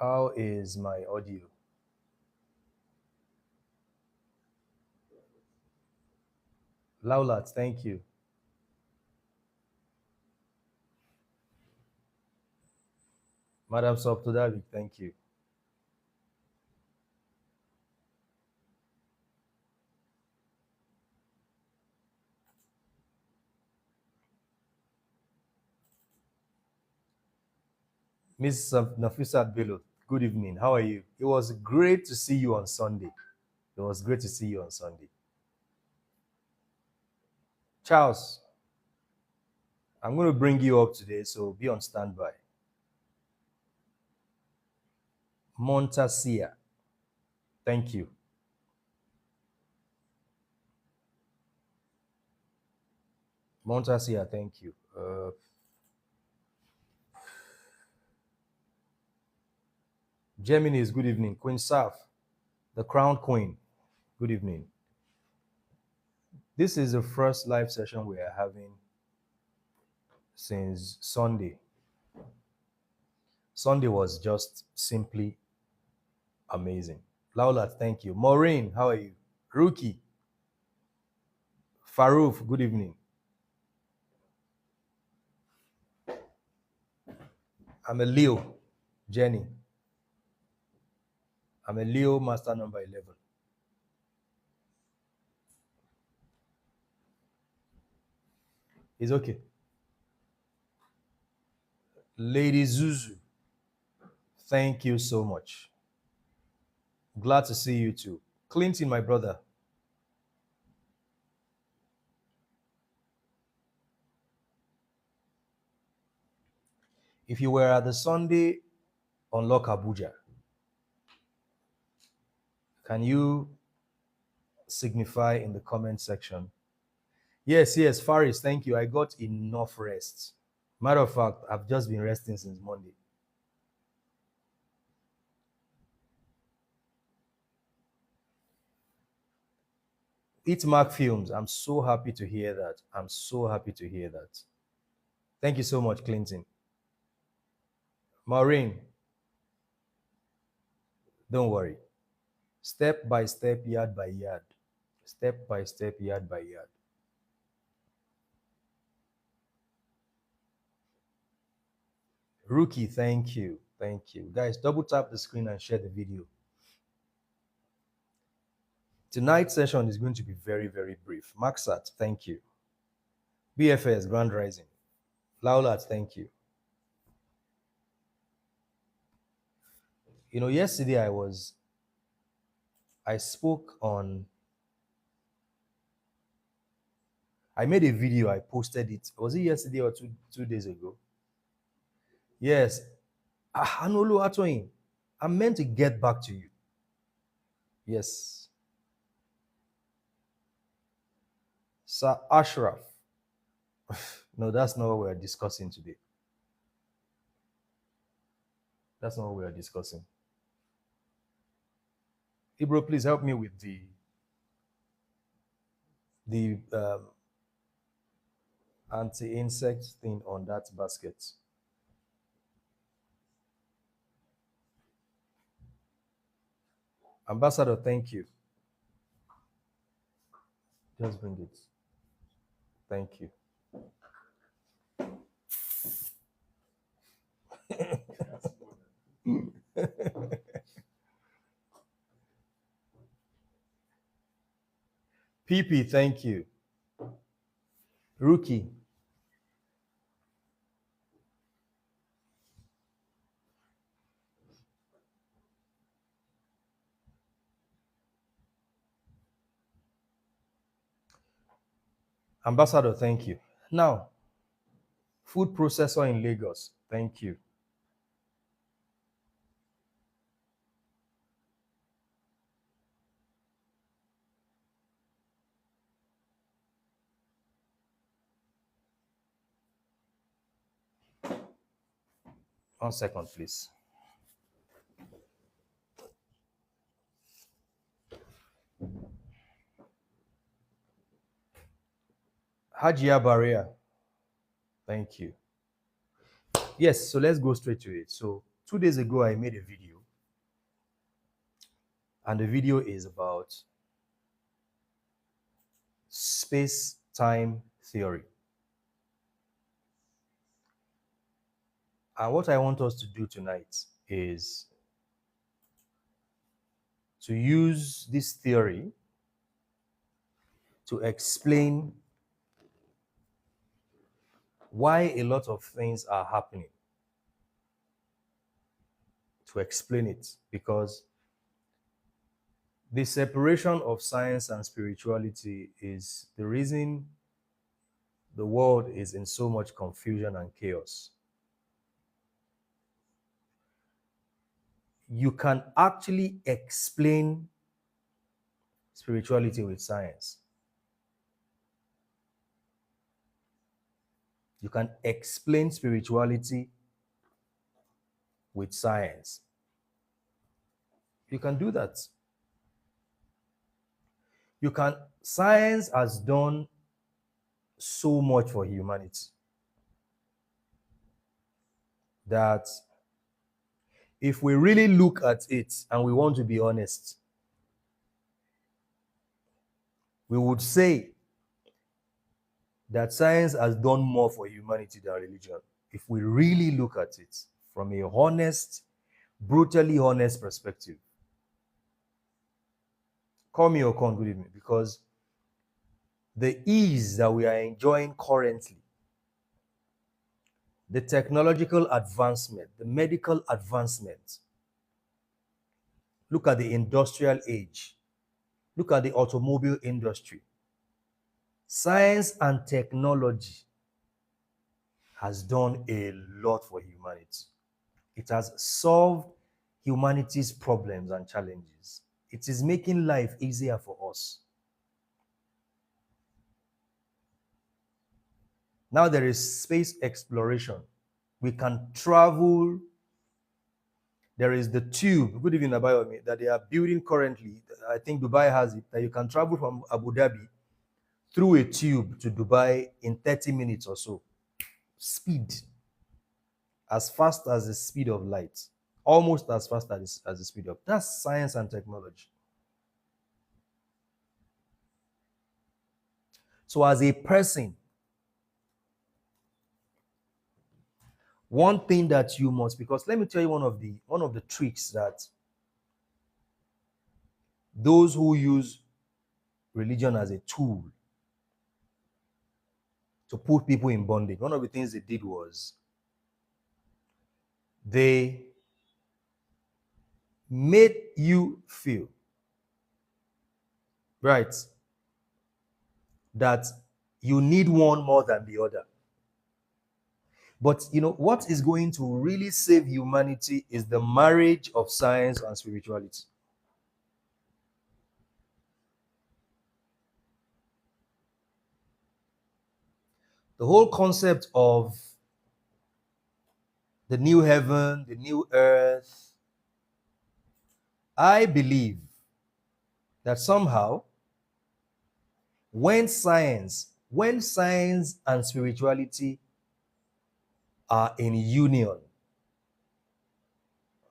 How is my audio? Laulat, thank you. Madam Soptodavi, thank you. Ms. Nafisat Bello, good evening. How are you? It was great to see you on Sunday. It was great to see you on Sunday. Charles, I'm going to bring you up today, so be on standby. Montasia, thank you. Montasia, thank you. Geminis, good evening. Queen Saf, the Crown Queen, good evening. This is the first live session we are having since Sunday. Sunday was just simply amazing. Laulat, thank you. Maureen, how are you? Rookie. Farouf, good evening. I'm a Leo. Jenny. I'm a Leo master number 11. It's okay. Lady Zuzu, thank you so much. Glad to see you too. Clinton, my brother. If you were at the Sunday Unlock Abuja, can you signify in the comment section? Yes, Faris, thank you. I got enough rest. Matter of fact, I've just been resting since Monday. Itmark Films, I'm so happy to hear that. I'm so happy to hear that. Thank you so much, Clinton. Maureen, don't worry. Step by step, yard by yard. Step by step, yard by yard. Rookie, thank you. Thank you. Guys, double tap the screen and share the video. Tonight's session is going to be very, very brief. Maxat, thank you. BFS, Grand Rising. Laulat, thank you. You know, yesterday I spoke on, I made a video, I posted it. Was it yesterday or two days ago? Yes. Anolu Atoyin, I'm meant to get back to you. Yes. Sir Ashraf. No, that's not what we're discussing today. That's not what we're discussing. Ibro, please help me with the anti-insect thing on that basket. Ambassador, thank you. Just bring it. Thank you. PP, thank you. Rookie. Ambassador, thank you. Now, food processor in Lagos, thank you. One second, please. Hajia Baria, thank you. Yes, so let's go straight to it. So 2 days ago, I made a video, and the video is about space-time theory. And what I want us to do tonight is to use this theory to explain why a lot of things are happening. To explain it, because the separation of science and spirituality is the reason the world is in so much confusion and chaos. You can actually explain spirituality with science. You can explain spirituality with science. You can do that. Science has done so much for humanity that if we really look at it and we want to be honest, we would say that science has done more for humanity than religion. If we really look at it from a honest, brutally honest perspective. Call me or can't believe me, because the ease that we are enjoying currently, the technological advancement, the medical advancement, look at the industrial age, look at the automobile industry. Science and technology has done a lot for humanity. It has solved humanity's problems and challenges. It is making life easier for us. Now there is space exploration. We can travel. There is the tube, good evening, Abayomi, that they are building currently. I think Dubai has it, that you can travel from Abu Dhabi through a tube to Dubai in 30 minutes or so. Speed. As fast as the speed of light. Almost as fast as the speed of. That's science and technology. So as a person, one thing that you must, because let me tell you one of the tricks that those who use religion as a tool to put people in bondage, one of the things they did was they made you feel, right, that you need one more than the other. But you know what is going to really save humanity is the marriage of science and spirituality. The whole concept of the new heaven, the new earth, I believe that somehow when science and spirituality are in union,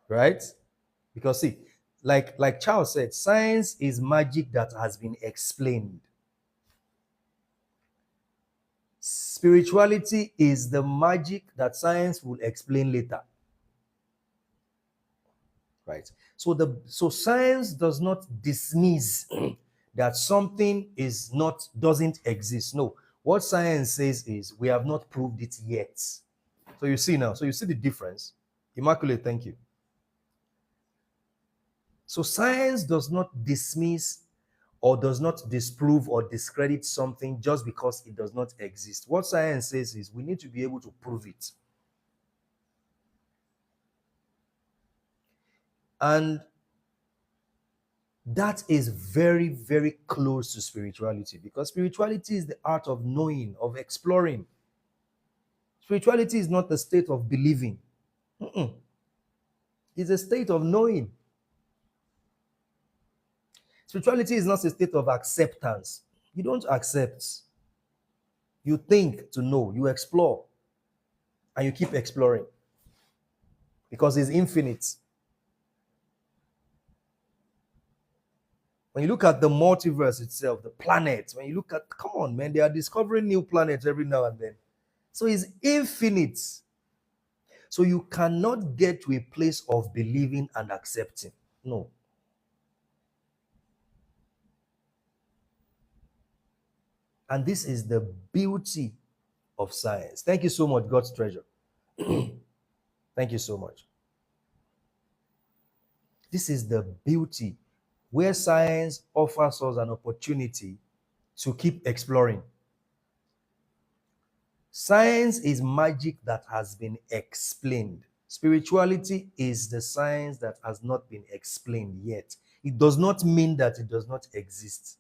right? Because see, like Charles said, science is magic that has been explained. Spirituality is the magic that science will explain later. Right? So science does not dismiss that something doesn't exist. No. What science says is we have not proved it yet. So you see now. So you see the difference. Immaculate, thank you. So science does not dismiss or does not disprove or discredit something just because it does not exist. What science says is we need to be able to prove it. And that is very, very close to spirituality, because spirituality is the art of knowing, of exploring. Spirituality is not the state of believing. It's a state of knowing. Spirituality is not a state of acceptance. You don't accept. You think to know, you explore, and you keep exploring. because it's infinite. When you look at the multiverse itself, the planets, when you look at, come on, man, they are discovering new planets every now and then. So it's infinite. So you cannot get to a place of believing and accepting. No. And this is the beauty of science. Thank you so much, God's treasure. Thank you so much. This is the beauty where science offers us an opportunity to keep exploring. Science is magic that has been explained. Spirituality is the science that has not been explained yet. It does not mean that it does not exist.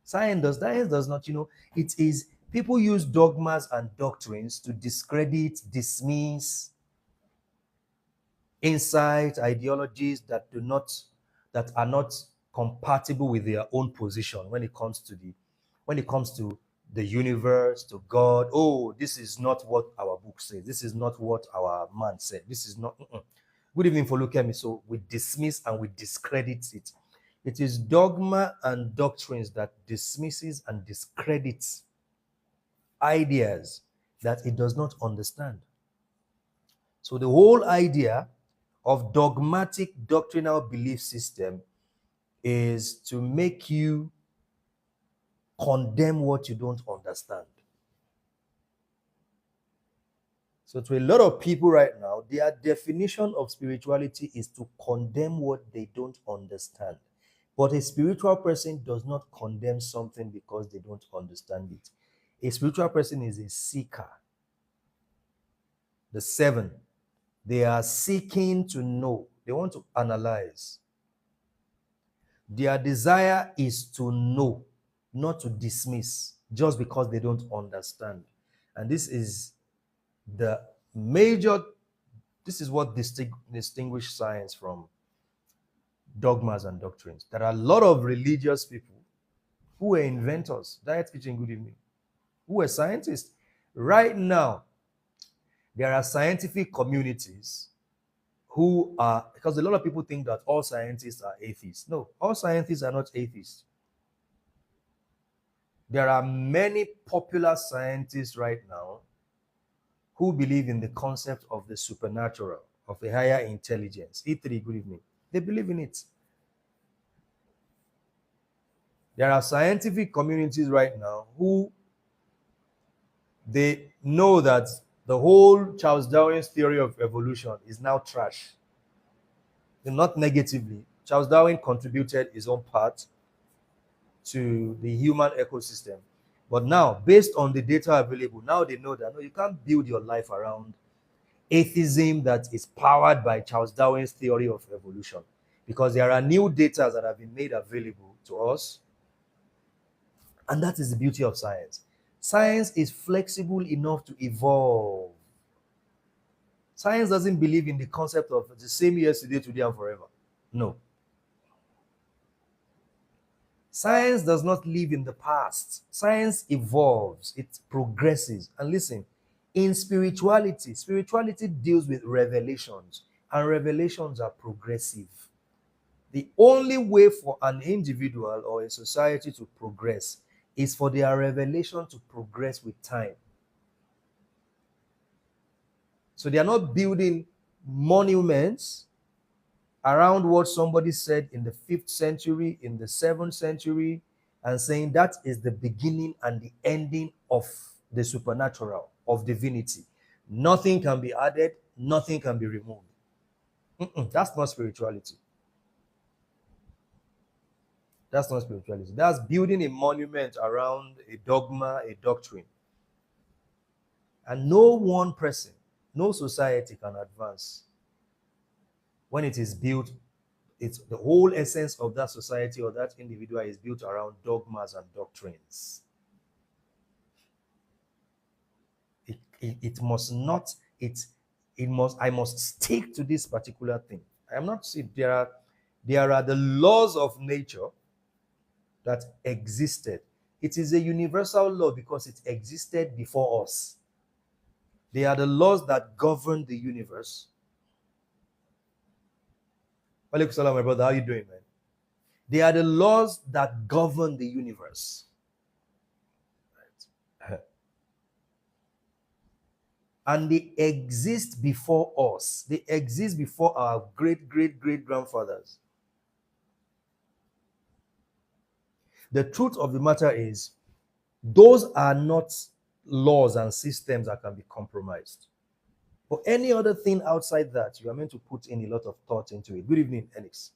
Science does not, it is, people use dogmas and doctrines to discredit, dismiss insight, ideologies that are not compatible with their own position when it comes to the universe, to God. Oh, this is not what our book says. This is not what our man said. This is not. Good evening, Folukemi. So we dismiss and we discredit it. It is dogma and doctrines that dismisses and discredits ideas that it does not understand. So the whole idea of dogmatic doctrinal belief system is to make you condemn what you don't understand. So to a lot of people right now, their definition of spirituality is to condemn what they don't understand. But a spiritual person does not condemn something because they don't understand it. A spiritual person is a seeker. The 7, they are seeking to know. They want to analyze. Their desire is to know, not to dismiss, just because they don't understand. And this is what distinguishes science from dogmas and doctrines. There are a lot of religious people who were inventors. Diet Kitchen, good evening. Who were scientists. Right now, there are scientific communities who are, because a lot of people think that all scientists are atheists. No, all scientists are not atheists. There are many popular scientists right now who believe in the concept of the supernatural, of a higher intelligence. E3, good evening. They believe in it. There are scientific communities right now who they know that the whole Charles Darwin's theory of evolution is now trash. Not negatively. Charles Darwin contributed his own part to the human ecosystem. But now, based on the data available, now they know that no, you can't build your life around atheism that is powered by Charles Darwin's theory of evolution, because there are new data that have been made available to us. And that is the beauty of science. Science is flexible enough to evolve. Science doesn't believe in the concept of the same yesterday, today, and forever. No. Science does not live in the past. Science evolves, it progresses. And listen, in spirituality deals with revelations, and revelations are progressive. The only way for an individual or a society to progress is for their revelation to progress with time. So they are not building monuments around what somebody said in the 5th century, in the 7th century, and saying that is the beginning and the ending of the supernatural, of divinity. Nothing can be added, nothing can be removed. That's not spirituality. That's not spirituality. That's building a monument around a dogma, a doctrine. And no one person, no society can advance when it is built. It's the whole essence of that society or that individual is built around dogmas and doctrines. It must not, I must stick to this particular thing. I am not saying there are the laws of nature that existed. It is a universal law because it existed before us. They are the laws that govern the universe. Alaikum salam, my brother. How you doing, man? They are the laws that govern the universe. Right. And they exist before us. They exist before our great, great, great grandfathers. The truth of the matter is, those are not laws and systems that can be compromised. But any other thing outside that, you are meant to put in a lot of thought into it. Good evening, Enix.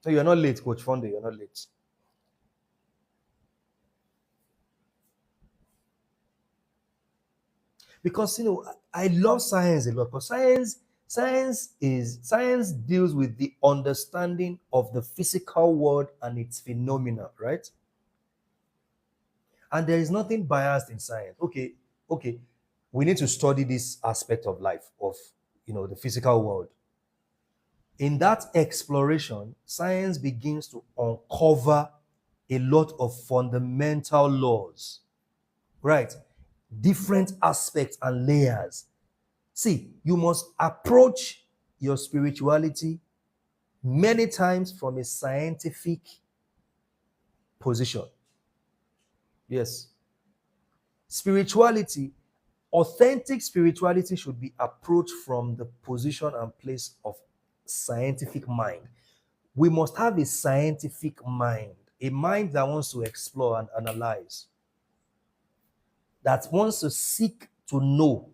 So you're not late, Coach Fonde. You're not late. Because I love science a lot. Because science deals with the understanding of the physical world and its phenomena, right? And there is nothing biased in science. Okay, we need to study this aspect of life, of the physical world. In that exploration, science begins to uncover a lot of fundamental laws, right? Different aspects and layers. See, you must approach your spirituality many times from a scientific position. Yes. Spirituality, authentic spirituality should be approached from the position and place of scientific mind. We must have a scientific mind, a mind that wants to explore and analyze, that wants to seek to know,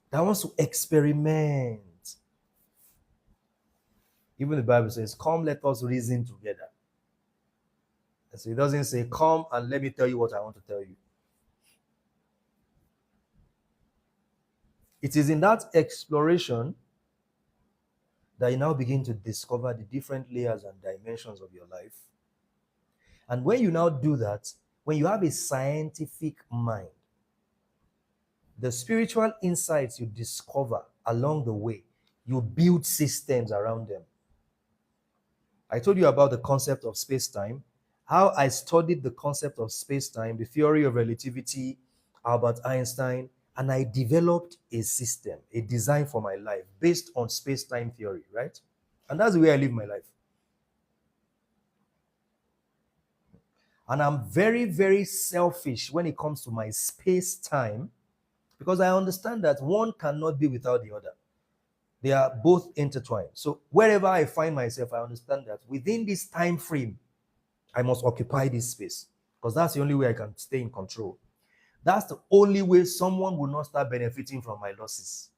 that wants to experiment. Even the Bible says, "Come, let us reason together." And so it doesn't say, "Come and let me tell you what I want to tell you." It is in that exploration that you now begin to discover the different layers and dimensions of your life. And when you now do that, when you have a scientific mind, the spiritual insights you discover along the way, you build systems around them. I told you about the concept of space-time, how I studied the concept of space-time, the theory of relativity, Albert Einstein, and I developed a system, a design for my life based on space-time theory, right? And that's the way I live my life. And I'm very, very selfish when it comes to my space-time, because I understand that one cannot be without the other. They are both intertwined. So wherever I find myself, I understand that within this time frame, I must occupy this space, because that's the only way I can stay in control. That's the only way someone will not start benefiting from my losses.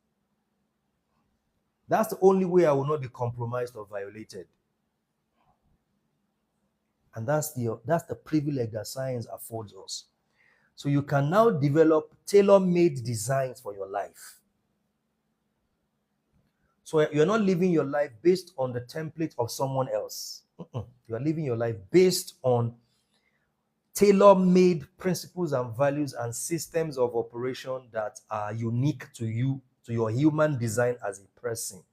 That's the only way I will not be compromised or violated. And that's the privilege that science affords us. So you can now develop tailor-made designs for your life. So you're not living your life based on the template of someone else. You are living your life based on tailor-made principles and values and systems of operation that are unique to you, to your human design as a person.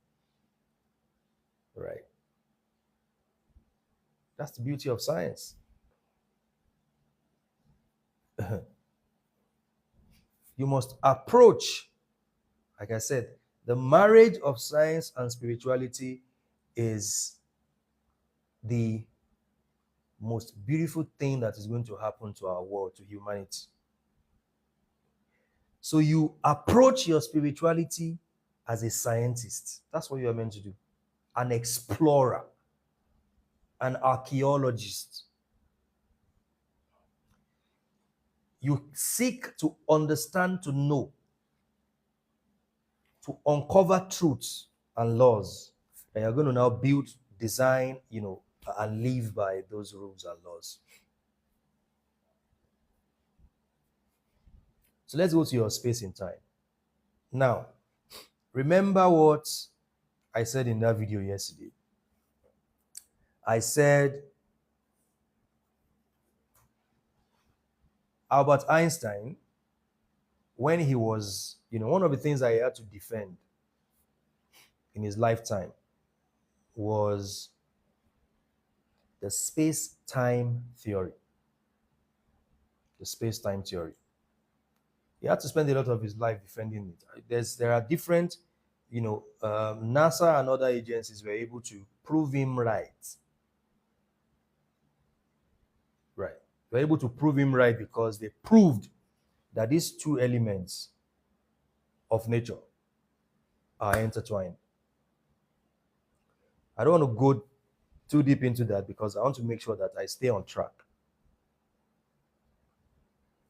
Right? That's the beauty of science. You must approach, like I said, the marriage of science and spirituality is the most beautiful thing that is going to happen to our world, to humanity. So you approach your spirituality as a scientist. That's what you are meant to do. An explorer, an archaeologist. You seek to understand, to know, to uncover truths and laws. And you're going to now build, design, and live by those rules and laws. So let's go to your space in time. Now, remember what I said in that video yesterday. I said Albert Einstein, when he was, one of the things that he had to defend in his lifetime was the space-time theory. The space-time theory. He had to spend a lot of his life defending it. There are different NASA and other agencies were able to prove him right. Right. They were able to prove him right because they proved that these two elements of nature are intertwined. I don't want to go too deep into that because I want to make sure that I stay on track.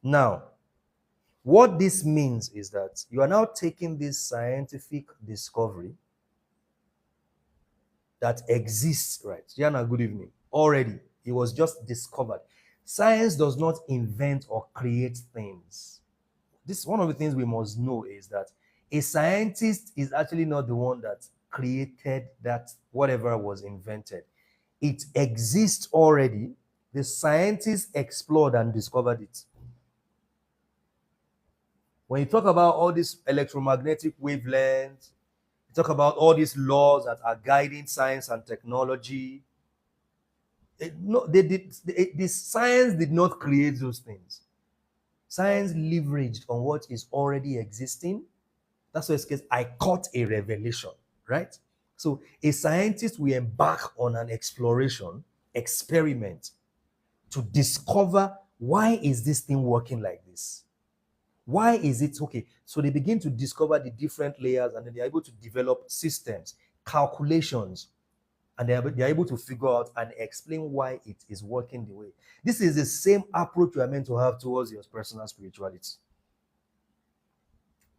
Now, what this means is that you are now taking this scientific discovery that exists, right? Jana, good evening. Already, it was just discovered. Science does not invent or create things. This is one of the things we must know is that a scientist is actually not the one that created that whatever was invented. It exists already. The scientists explored and discovered it. When you talk about all these electromagnetic wavelengths, you talk about all these laws that are guiding science and technology. The science did not create those things. Science leveraged on what is already existing. That's why it's called I caught a revelation, right? So a scientist will embark on an exploration, experiment to discover why is this thing working like this? Why is it okay? So they begin to discover the different layers and then they're able to develop systems, calculations, and they're able to figure out and explain why it is working the way. This is the same approach you are meant to have towards your personal spirituality.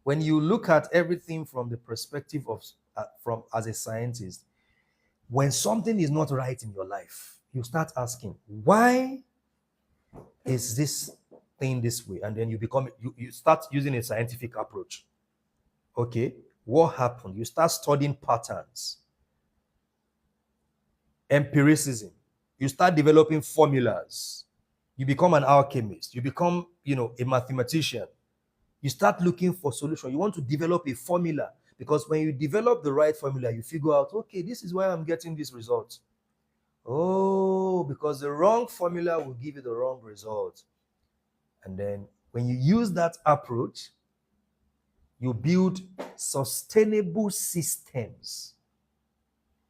When you look at everything from the perspective of from as a scientist, when something is not right in your life, you start asking, why is this thing this way? And then you start using a scientific approach. Okay, what happened? You start studying patterns, empiricism. You start developing formulas. You become an alchemist. You become, a mathematician. You start looking for solution. You want to develop a formula because when you develop the right formula, you figure out, okay, this is why I'm getting this result. Oh, because the wrong formula will give you the wrong result. And then when you use that approach, you build sustainable systems.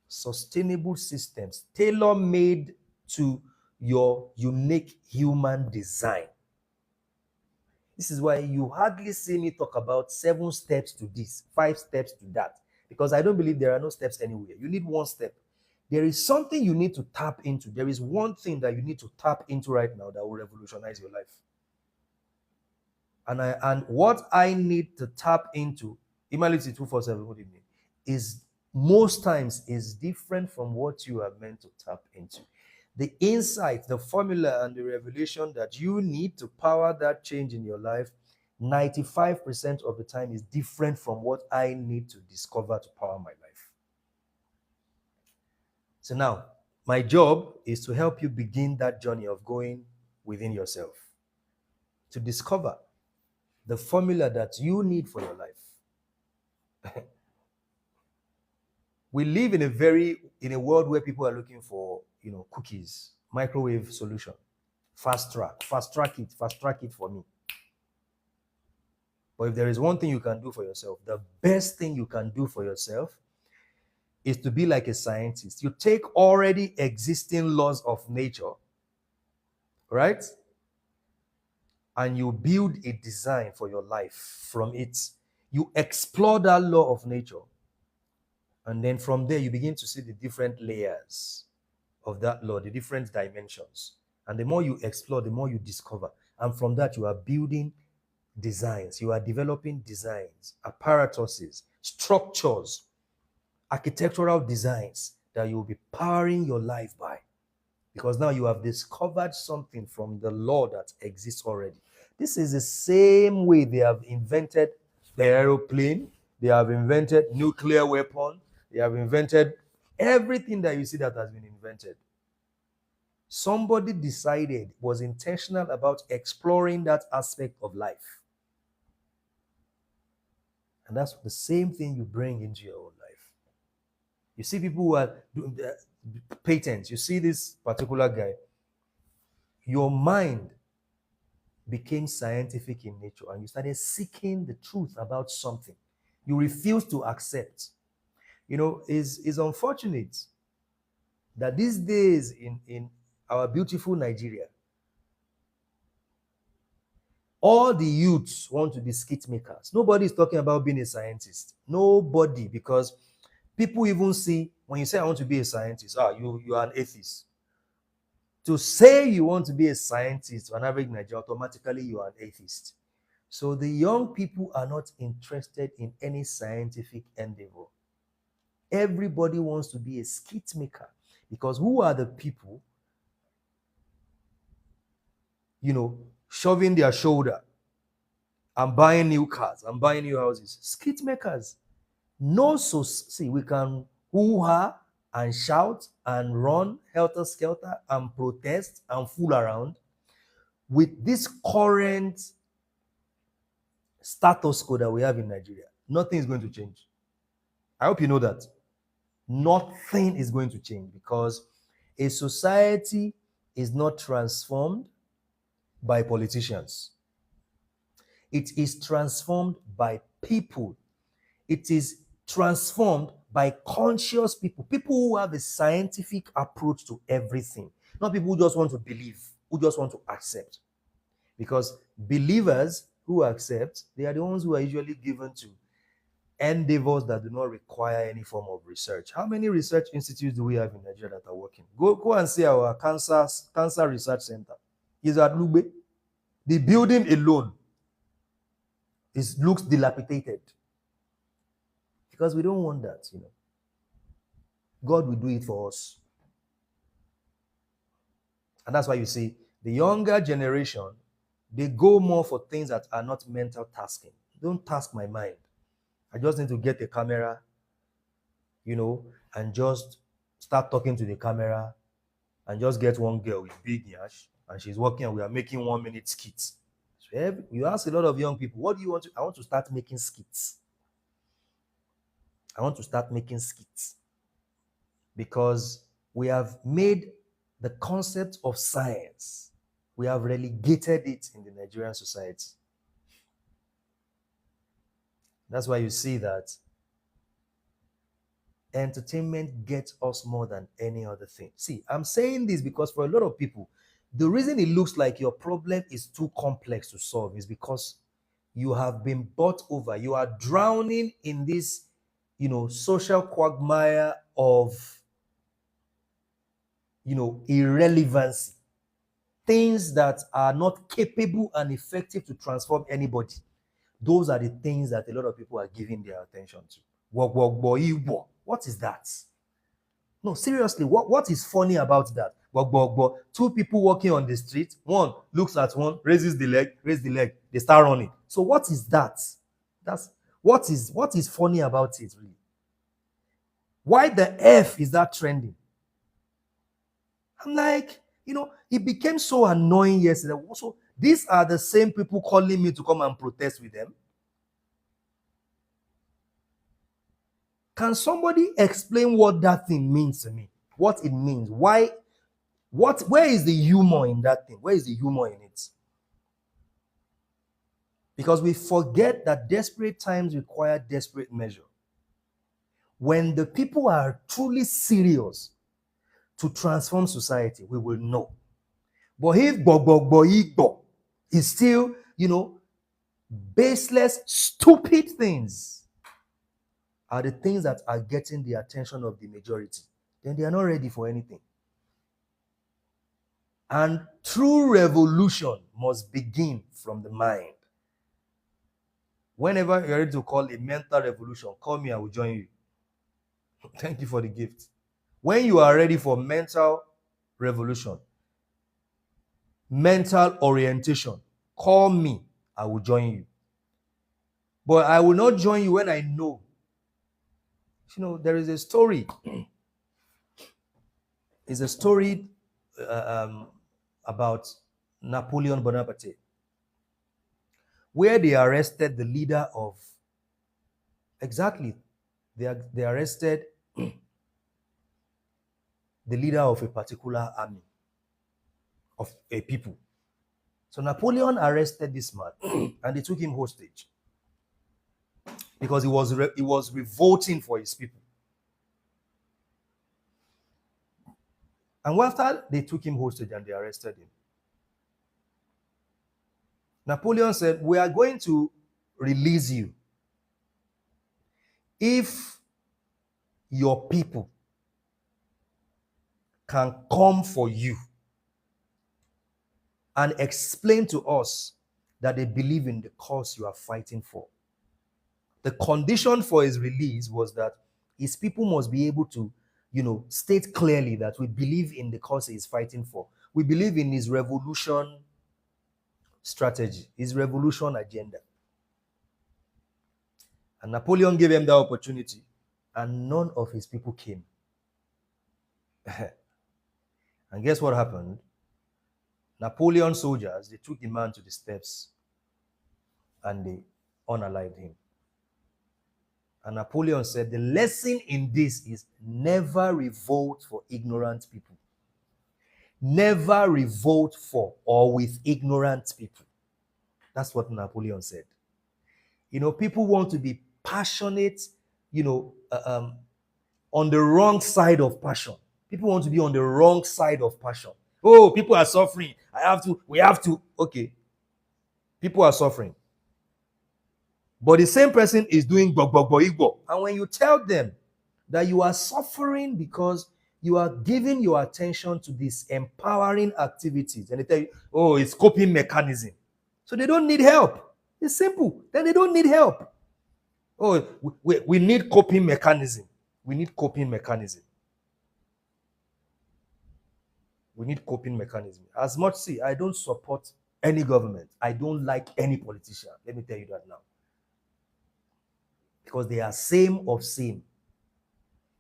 Sustainable systems tailor-made to your unique human design. This is why you hardly see me talk about 7 steps to this, 5 steps to that, because I don't believe there are no steps anywhere. You need one step. There is something you need to tap into. There is one thing that you need to tap into right now that will revolutionize your life. And what I need to tap into, Imality 247, good evening, is most times is different from what you are meant to tap into. The insight, the formula, and the revelation that you need to power that change in your life, 95% of the time is different from what I need to discover to power my life. So now, my job is to help you begin that journey of going within yourself, to discover the formula that you need for your life. We live in a world where people are looking for, cookies, microwave solution, fast track it for me. But if there is one thing you can do for yourself, the best thing you can do for yourself is to be like a scientist. You take already existing laws of nature, right? And you build a design for your life from it. You explore that law of nature. And then from there, you begin to see the different layers of that law, the different dimensions. And the more you explore, the more you discover. And from that, you are building designs. You are developing designs, apparatuses, structures, architectural designs that you will be powering your life by. Because now you have discovered something from the law that exists already. This is the same way they have invented the aeroplane, they have invented nuclear weapon, they have invented everything that you see that has been invented. Somebody decided, was intentional about exploring that aspect of life. And that's the same thing you bring into your own life. You see people who are doing patents. You see this particular guy. Your mind became scientific in nature and you started seeking the truth about something. You refuse to accept. Is unfortunate that these days in our beautiful Nigeria, all the youths want to be skit makers. Nobody is talking about being a scientist. Nobody, because people even see when you say I want to be a scientist, you are an atheist. To say you want to be a scientist, an average Nigerian, automatically you are an atheist. So the young people are not interested in any scientific endeavor. Everybody wants to be a skit maker, because who are the people, shoving their shoulder and buying new cars and buying new houses? Skit makers. No, so see, we can hoo-ha and shout and run helter-skelter and protest and fool around with this current status quo that we have in Nigeria. Nothing is going to change. I hope you know that. Nothing is going to change, because a society is not transformed by politicians. It is transformed by people. It is transformed by conscious people, people who have a scientific approach to everything, not people who just want to believe, who just want to accept. Because believers who accept, they are the ones who are usually given to endeavors that do not require any form of research. How many research institutes do we have in Nigeria that are working? Go and see our cancer research center. It's at Lugbe. The building alone looks dilapidated, because we don't want that. God will do it for us. And that's why you see the younger generation, they go more for things that are not mental tasking. Don't task my mind. I just need to get a camera, and just start talking to the camera, and just get one girl with big yash, and she's working, and we are making 1-minute skits. So you ask a lot of young people, what do you want to? I want to start making skits. I want to start making skits, because we have made the concept of science, we have relegated it in the Nigerian society. That's why you see that entertainment gets us more than any other thing. See, I'm saying this because for a lot of people, the reason it looks like your problem is too complex to solve is because you have been bought over. You are drowning in this, social quagmire of, irrelevancy. Things that are not capable and effective to transform anybody. Those are the things that a lot of people are giving their attention to. What is that? No, seriously, what is funny about that? Two people walking on the street, one looks at one, raises the leg, they start running. So what is that? What is funny about it, really? Why the F is that trending? I'm like, it became so annoying yesterday. Also, these are the same people calling me to come and protest with them. Can somebody explain what that thing means to me? What it means? Why? Where is the humor in that thing? Where is the humor in it? Because we forget that desperate times require desperate measure. When the people are truly serious to transform society, we will know. But if Igbo is still, baseless, stupid things are the things that are getting the attention of the majority, then they are not ready for anything. And true revolution must begin from the mind. Whenever you're ready to call a mental revolution, call me, I will join you. Thank you for the gift. When you are ready for mental revolution, mental orientation, call me, I will join you. But I will not join you when I know. There is a story. It's a story about Napoleon Bonaparte, where they arrested the leader of, they arrested the leader of a particular army, of a people. So Napoleon arrested this man and they took him hostage. because he was revolting for his people. And after they took him hostage and they arrested him, Napoleon said, "We are going to release you if your people can come for you and explain to us that they believe in the cause you are fighting for." The condition for his release was that his people must be able to, state clearly that we believe in the cause he is fighting for. We believe in his revolution strategy, his revolution agenda. And Napoleon gave him that opportunity, and none of his people came. And guess what happened? Napoleon's soldiers, they took the man to the steps and they unalived him. And Napoleon said, the lesson in this is never revolt for ignorant people. Never revolt for or with ignorant people. That's what Napoleon said. People want to be passionate, on the wrong side of passion. People want to be on the wrong side of passion. Oh, people are suffering. We have to. Okay. People are suffering. But the same person is doing igbo. And when you tell them that you are suffering because you are giving your attention to these empowering activities, and they tell you, oh, it's coping mechanism. So they don't need help. It's simple. Then they don't need help. Oh, we need coping mechanism. We need coping mechanism. We need coping mechanism. As much, I don't support any government. I don't like any politician. Let me tell you that now. Because they are same of same.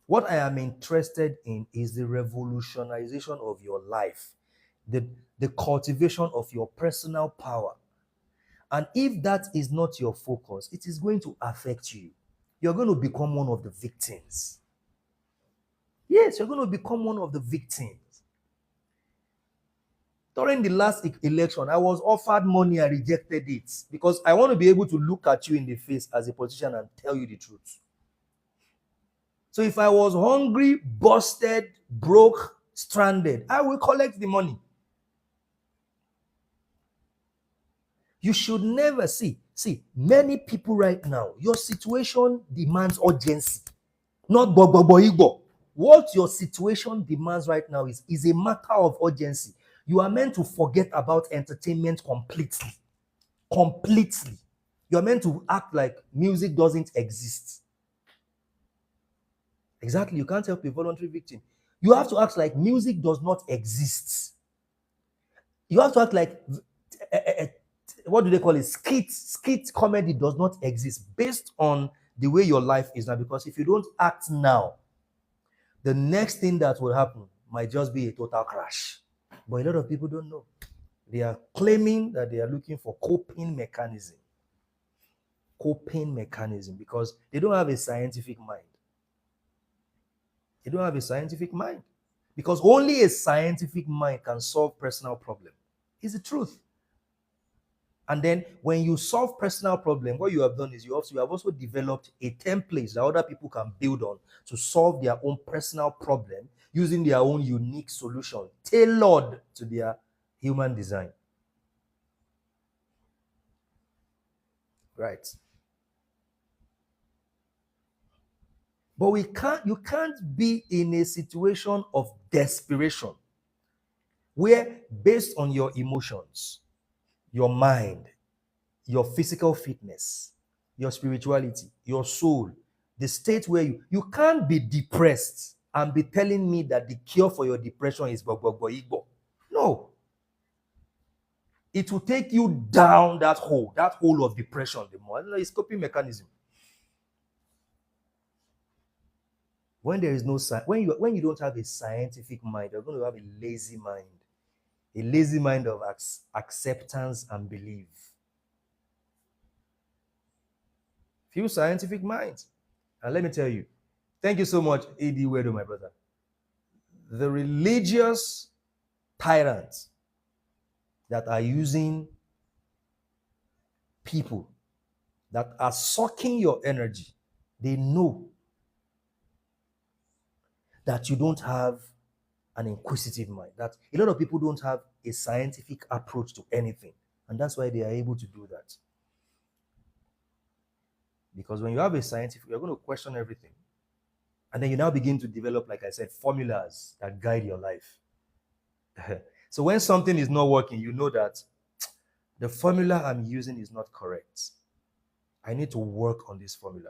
What I am interested in is the revolutionization of your life, the cultivation of your personal power. And if that is not your focus, it is going to affect you. You're going to become one of the victims. Yes, you're going to become one of the victims. During the last election, I was offered money. I rejected it because I want to be able to look at you in the face as a politician and tell you the truth. So if I was hungry, busted, broke, stranded, I will collect the money. You should never see, many people right now, your situation demands urgency, not igbo. What your situation demands right now is a matter of urgency. You are meant to forget about entertainment completely. Completely. You are meant to act like music doesn't exist. Exactly. You can't help a voluntary victim. You have to act like music does not exist. You have to act like, what do they call it? Skit comedy does not exist based on the way your life is now. Because if you don't act now, the next thing that will happen might just be a total crash. But a lot of people don't know. They are claiming that they are looking for coping mechanism. Coping mechanism, because they don't have a scientific mind. They don't have a scientific mind. Because only a scientific mind can solve personal problem. It's the truth. And then when you solve personal problem, what you have done is you have also developed a template that other people can build on to solve their own personal problem using their own unique solution, tailored to their human design. Right. But you can't be in a situation of desperation where, based on your emotions, your mind, your physical fitness, your spirituality, your soul, the state where you can't be depressed and be telling me that the cure for your depression is igbo. No. It will take you down that hole of depression. The more it's coping mechanism. When there is no when you don't have a scientific mind, you're going to have a lazy mind of acceptance and belief. Few scientific minds. And let me tell you, thank you so much, A.D. Wedo, my brother. The religious tyrants that are using people that are sucking your energy, they know that you don't have an inquisitive mind, that a lot of people don't have a scientific approach to anything. And that's why they are able to do that. Because when you have a scientific, you're going to question everything. And then you now begin to develop, like I said, formulas that guide your life. So when something is not working, you know that the formula I'm using is not correct. I need to work on this formula.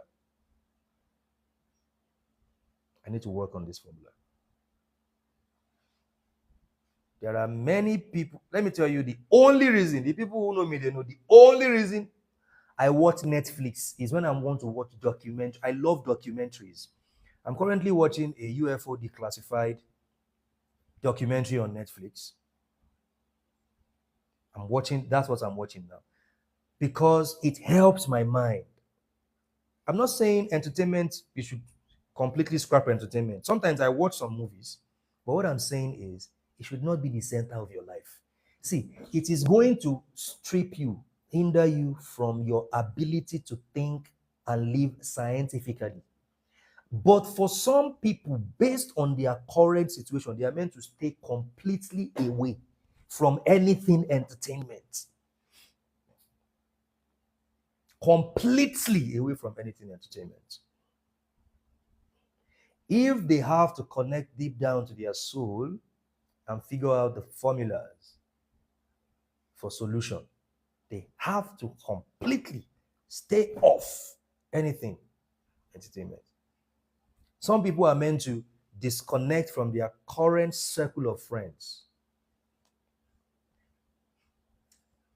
I need to work on this formula. There are many people, let me tell you, the only reason, the people who know me, they know the only reason I watch Netflix is when I want to watch documentary. I love documentaries. I'm currently watching a UFO declassified documentary on Netflix. That's what I'm watching now. Because it helps my mind. I'm not saying entertainment, you should completely scrap entertainment. Sometimes I watch some movies, but what I'm saying is it should not be the center of your life. See, it is going to strip you, hinder you from your ability to think and live scientifically. But for some people, based on their current situation, they are meant to stay completely away from anything entertainment. Completely away from anything entertainment. If they have to connect deep down to their soul and figure out the formulas for solution, they have to completely stay off anything entertainment. Some people are meant to disconnect from their current circle of friends.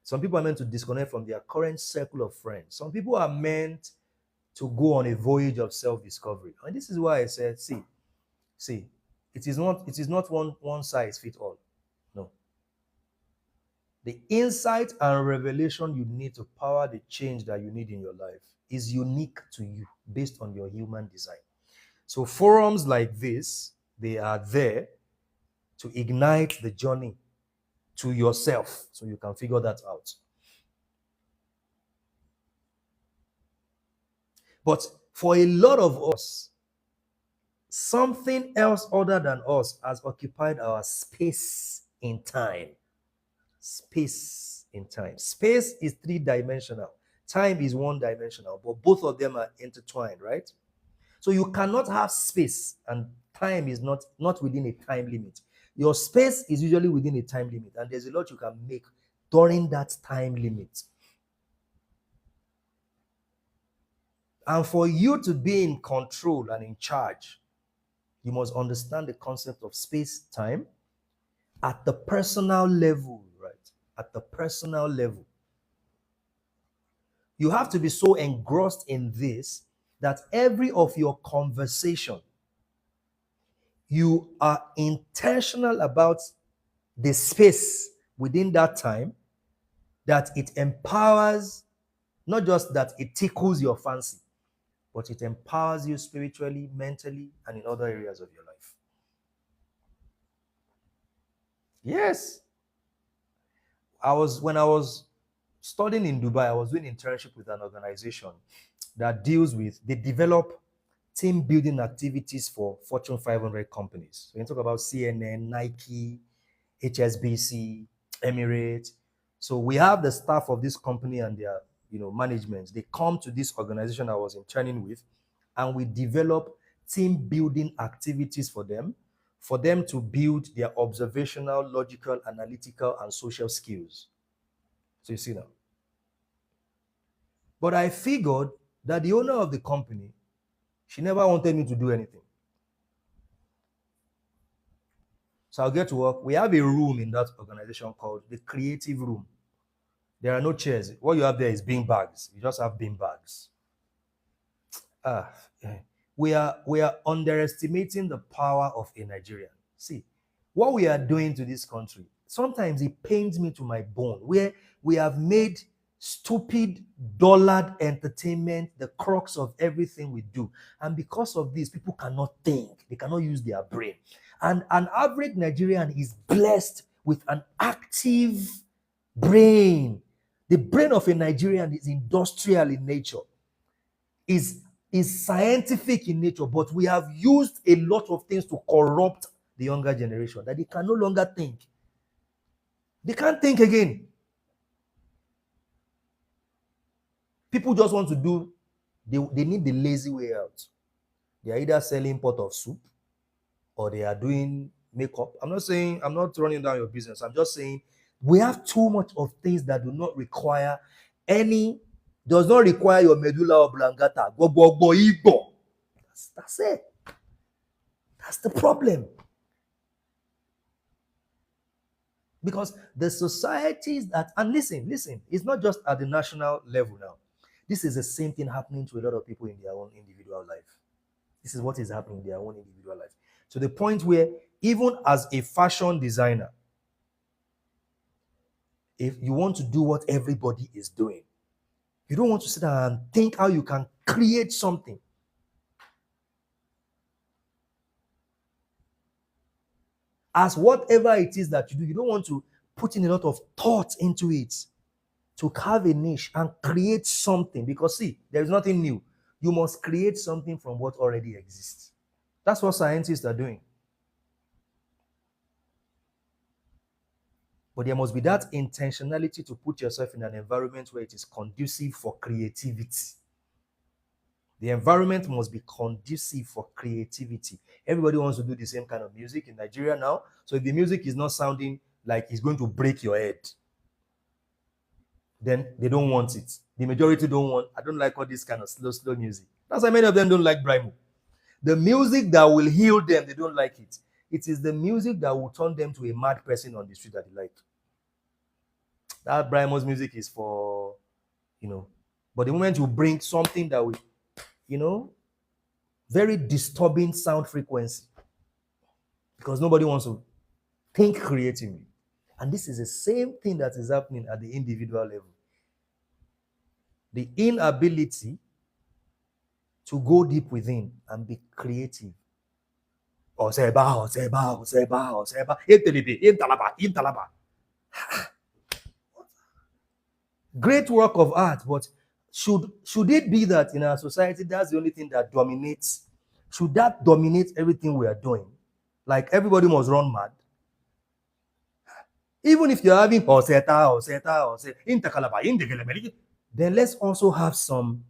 Some people are meant to disconnect from their current circle of friends. Some people are meant to go on a voyage of self-discovery. And this is why I said, see, it is not one size fits all. No. The insight and revelation you need to power the change that you need in your life is unique to you based on your human design. So forums like this, they are there to ignite the journey to yourself so you can figure that out. But for a lot of us, something else other than us has occupied our space in time. Space in time. Space is three-dimensional. Time is one-dimensional, but both of them are intertwined, right? So you cannot have space and time is not within a time limit. Your space is usually within a time limit, and there's a lot you can make during that time limit. And for you to be in control and in charge, you must understand the concept of space-time at the personal level, right? At the personal level. You have to be so engrossed in this that every of your conversation, you are intentional about the space within that time, that it empowers, not just that it tickles your fancy, but it empowers you spiritually, mentally, and in other areas of your life. Yes. When I was studying in Dubai, I was doing internship with an organization that they develop team building activities for Fortune 500 companies. So you talk about CNN, Nike, HSBC, Emirates. So we have the staff of this company and their management. They come to this organization I was interning with, and we develop team building activities for them to build their observational, logical, analytical, and social skills. So you see now. But I figured that the owner of the company, she never wanted me to do anything. So I'll get to work. We have a room in that organization called the creative room. There are no chairs. What you have there is bean bags. You just have bean bags. We are underestimating the power of a Nigerian. See, what we are doing to this country, sometimes it pains me to my bone, where we have made stupid dullard entertainment the crux of everything we do. And because of this, people cannot think. They cannot use their brain. And an average Nigerian is blessed with an active brain The brain of a Nigerian is industrial in nature, is scientific in nature, but we have used a lot of things to corrupt the younger generation that they can no longer think. They can't think again. People just want to do, they need the lazy way out. They are either selling pot of soup or they are doing makeup. I'm not running down your business. I'm just saying we have too much of things that do not require does not require your medulla oblongata. That's it. That's the problem. Because the societies that, and listen, it's not just at the national level now. This is the same thing happening to a lot of people in their own individual life. This is what is happening in their own individual life. To the point where, even as a fashion designer, if you want to do what everybody is doing, you don't want to sit down and think how you can create something. As whatever it is that you do, you don't want to put in a lot of thought into it to carve a niche and create something. Because see, there is nothing new. You must create something from what already exists. That's what scientists are doing. But there must be that intentionality to put yourself in an environment where it is conducive for creativity. The environment must be conducive for creativity. Everybody wants to do the same kind of music in Nigeria now. So if the music is not sounding like it's going to break your head, then they don't want it. The majority don't want, I don't like all this kind of slow music. That's why many of them don't like Brimo. The music that will heal them, they don't like it. It is the music that will turn them to a mad person on the street that they like. That Brimo's music is for, but the moment you bring something that will, very disturbing sound frequency, because nobody wants to think creatively. And this is the same thing that is happening at the individual level. The inability to go deep within and be creative. Great work of art, but should it be that in our society that's the only thing that dominates? Should that dominate everything we are doing? Like everybody must run mad? Even if you're having then let's also have some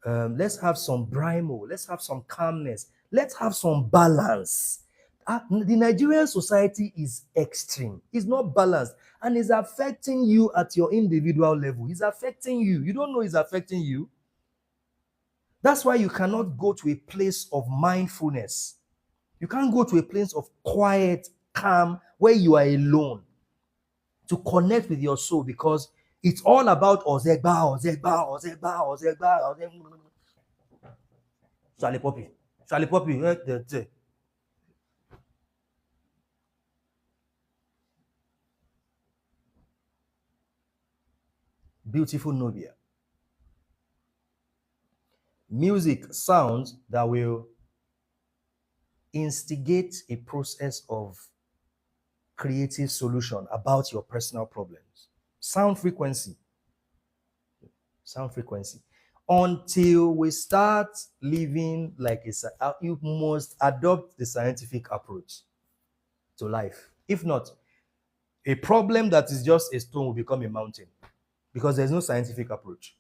Brimo, let's have some calmness, let's have some balance. The Nigerian society is extreme. It's not balanced, and it's affecting you at your individual level. It's affecting you. You don't know it's affecting you. That's why you cannot go to a place of mindfulness. You can't go to a place of quiet, calm, where you are alone to connect with your soul, because it's all about Ozegba. Charlie Poppy. Beautiful Nubia. Music, sounds that will instigate a process of creative solution about your personal problems. Sound frequency. Until we start living like you must adopt the scientific approach to life. If not, a problem that is just a stone will become a mountain, because there's no scientific approach.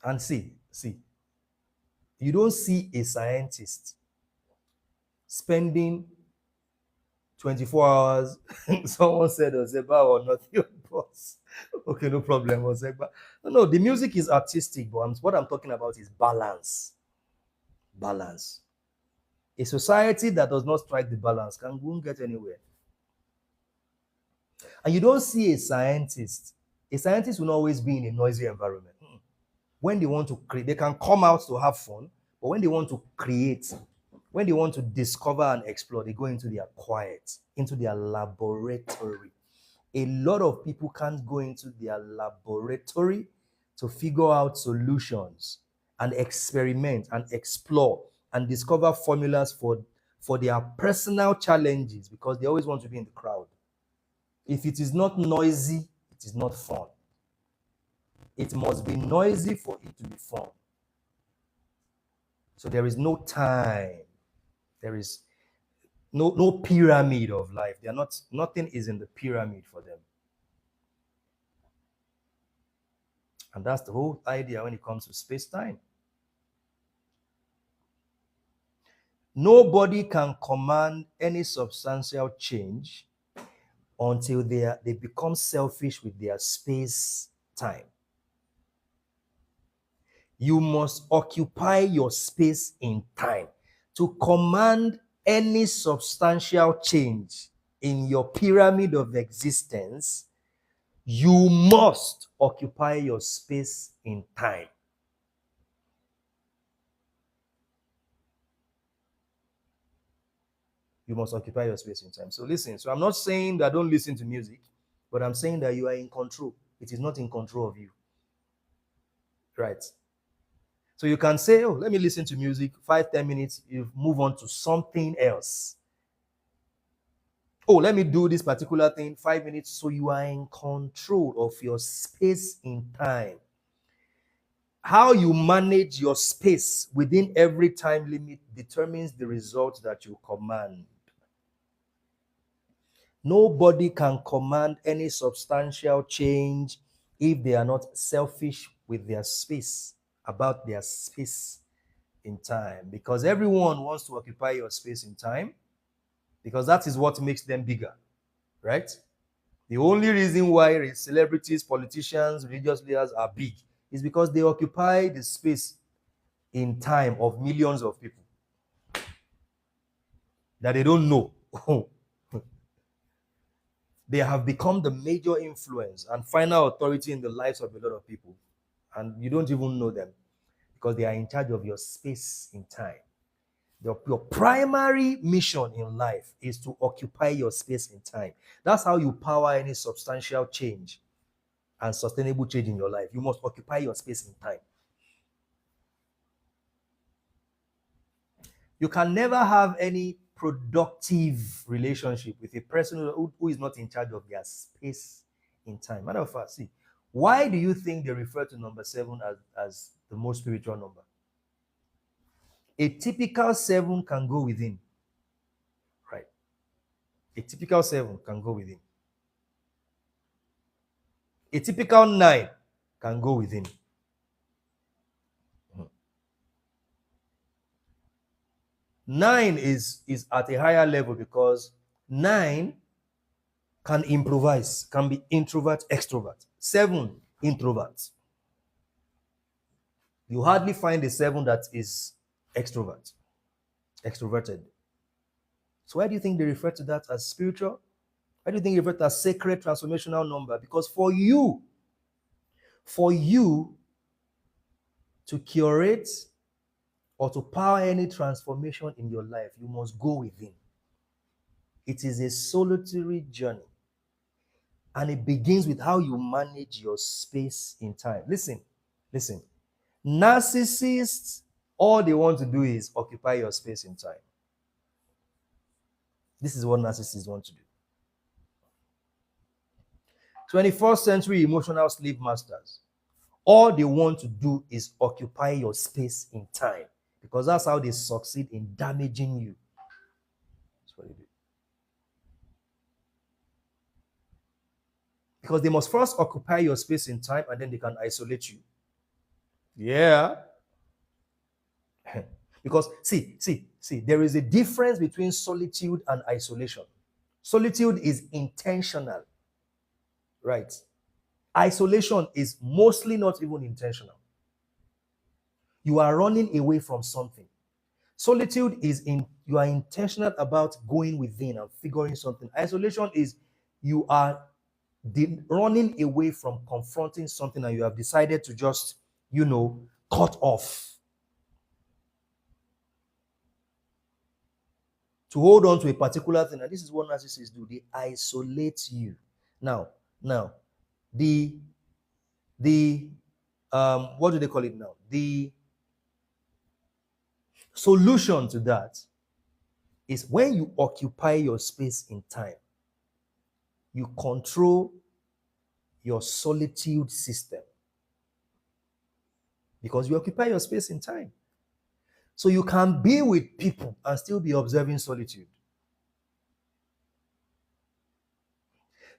And see, you don't see a scientist spending 24 hours. Someone said Ozeba or not your boss. Okay, no problem, Ozeba. No, the music is artistic, but what I'm talking about is balance. Balance. A society that does not strike the balance won't get anywhere. And you don't see a scientist. A scientist will not always be in a noisy environment. When they want to create, they can come out to have fun, but when they want to create, when they want to discover and explore, they go into their quiet, into their laboratory. A lot of people can't go into their laboratory to figure out solutions and experiment and explore and discover formulas for their personal challenges, because they always want to be in the crowd. If it is not noisy, it is not fun. It must be noisy for it to be fun. So there is no time. There is no pyramid of life. They are not, nothing is in the pyramid for them. And that's the whole idea when it comes to space-time. Nobody can command any substantial change until they become selfish with their space-time. You must occupy your space in time. To command any substantial change in your pyramid of existence, you must occupy your space in time. You must occupy your space in time. So listen, so I'm not saying that don't listen to music, but I'm saying that you are in control. It is not in control of you. Right? So you can say, oh, let me listen to music, 5-10 minutes, you move on to something else. Oh, let me do this particular thing, 5 minutes. So you are in control of your space in time. How you manage your space within every time limit determines the result that you command. Nobody can command any substantial change if they are not selfish with their space, about their space in time. Because everyone wants to occupy your space in time, because that is what makes them bigger, right? The only reason why celebrities, politicians, religious leaders are big is because they occupy the space in time of millions of people that they don't know. They have become the major influence and final authority in the lives of a lot of people. And you don't even know them because they are in charge of your space in time. Your primary mission in life is to occupy your space in time. That's how you power any substantial change and sustainable change in your life. You must occupy your space in time. You can never have any productive relationship with a person who is not in charge of their space in time. Matter of fact, see, why do you think they refer to number 7 as the most spiritual number? A typical 7 can go within, right? A typical 7 can go within. A typical 9 can go within. 9 is at a higher level because 9 can improvise, can be introvert, extrovert. 7, introvert. You hardly find a 7 that is extroverted. So why do you think they refer to that as spiritual? Why do you think they refer to that as sacred transformational number? Because for you to curate or to power any transformation in your life, you must go within. It is a solitary journey. And it begins with how you manage your space in time. Listen. Narcissists, all they want to do is occupy your space in time. This is what narcissists want to do. 21st century emotional slave masters, all they want to do is occupy your space in time, because that's how they succeed in damaging you. That's what they do. Because they must first occupy your space in time and then they can isolate you. Yeah. Because see, there is a difference between solitude and isolation. Solitude is intentional, right? Isolation is mostly not even intentional. You are running away from something. Solitude is you are intentional about going within and figuring something. Isolation is you are running away from confronting something and you have decided to just, cut off. To hold on to a particular thing. And this is what narcissists do. They isolate you. Now, the what do they call it now? The solution to that is when you occupy your space in time, You control your solitude system because you occupy your space in time. So you can be with people and still be observing solitude.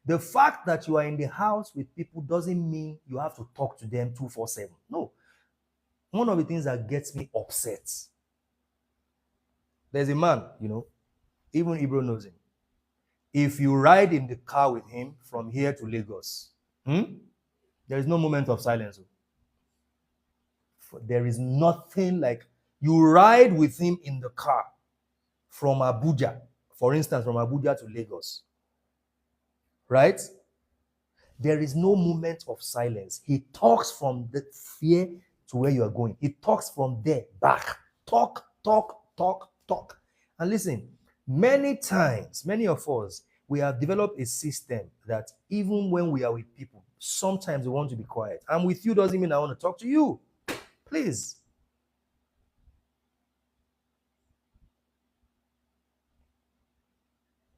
The fact that you are in the house with people doesn't mean you have to talk to them 24/7. No. One of the things that gets me upset, there's a man, even Ibro knows him. If you ride in the car with him from here to Lagos, there is no moment of silence. There is nothing like you ride with him in the car from Abuja, for instance, from Abuja to Lagos, right? There is no moment of silence. He talks from the fear to where you are going. He talks from there back. Talk. And listen, many times, many of us, we have developed a system that even when we are with people, sometimes we want to be quiet. I'm with you doesn't mean I want to talk to you. Please.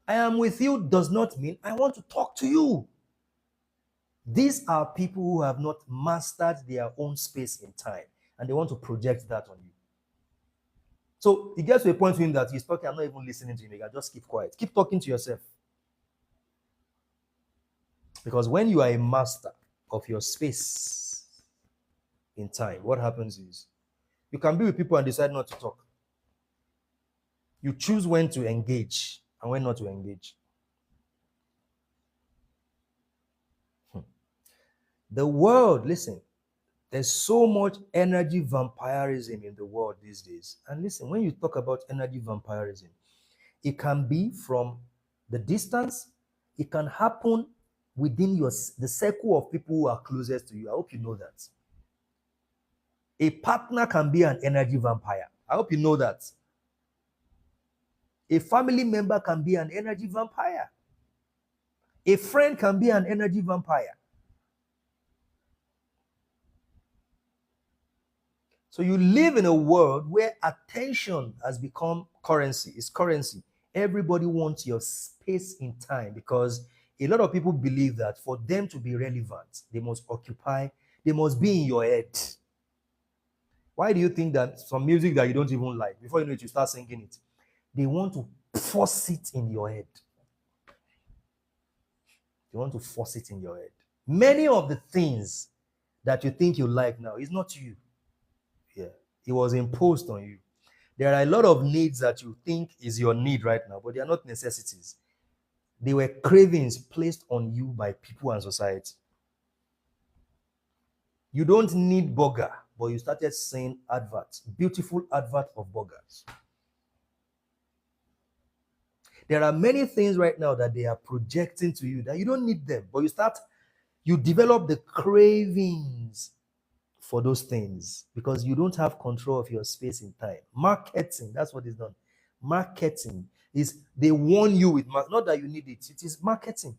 I am with you does not mean I want to talk to you. These are people who have not mastered their own space in time, and they want to project that on you. So it gets to a point to him that he's talking, I'm not even listening to him. I just keep quiet. Keep talking to yourself. Because when you are a master of your space in time, what happens is you can be with people and decide not to talk. You choose when to engage and when not to engage. The world, listen, there's so much energy vampirism in the world these days. And listen, when you talk about energy vampirism, it can be from the distance, it can happen within the circle of people who are closest to you. I hope you know that. A partner can be an energy vampire. I hope you know that. A family member can be an energy vampire. A friend can be an energy vampire. So you live in a world where attention has become currency. It's currency. Everybody wants your space in time because a lot of people believe that for them to be relevant, they must be in your head. Why do you think that some music that you don't even like, before you know it, you start singing it? They want to force it in your head. They want to force it in your head. Many of the things that you think you like now is not you. Yeah, it was imposed on you. There are a lot of needs that you think is your need right now, but they are not necessities. They were cravings placed on you by people and society. You don't need burger, but you started seeing adverts, beautiful adverts of burgers. There are many things right now that they are projecting to you that you don't need them, but you develop the cravings for those things because you don't have control of your space in time. Marketing, that's what is done. Marketing is they warn you with not that you need it. It is marketing.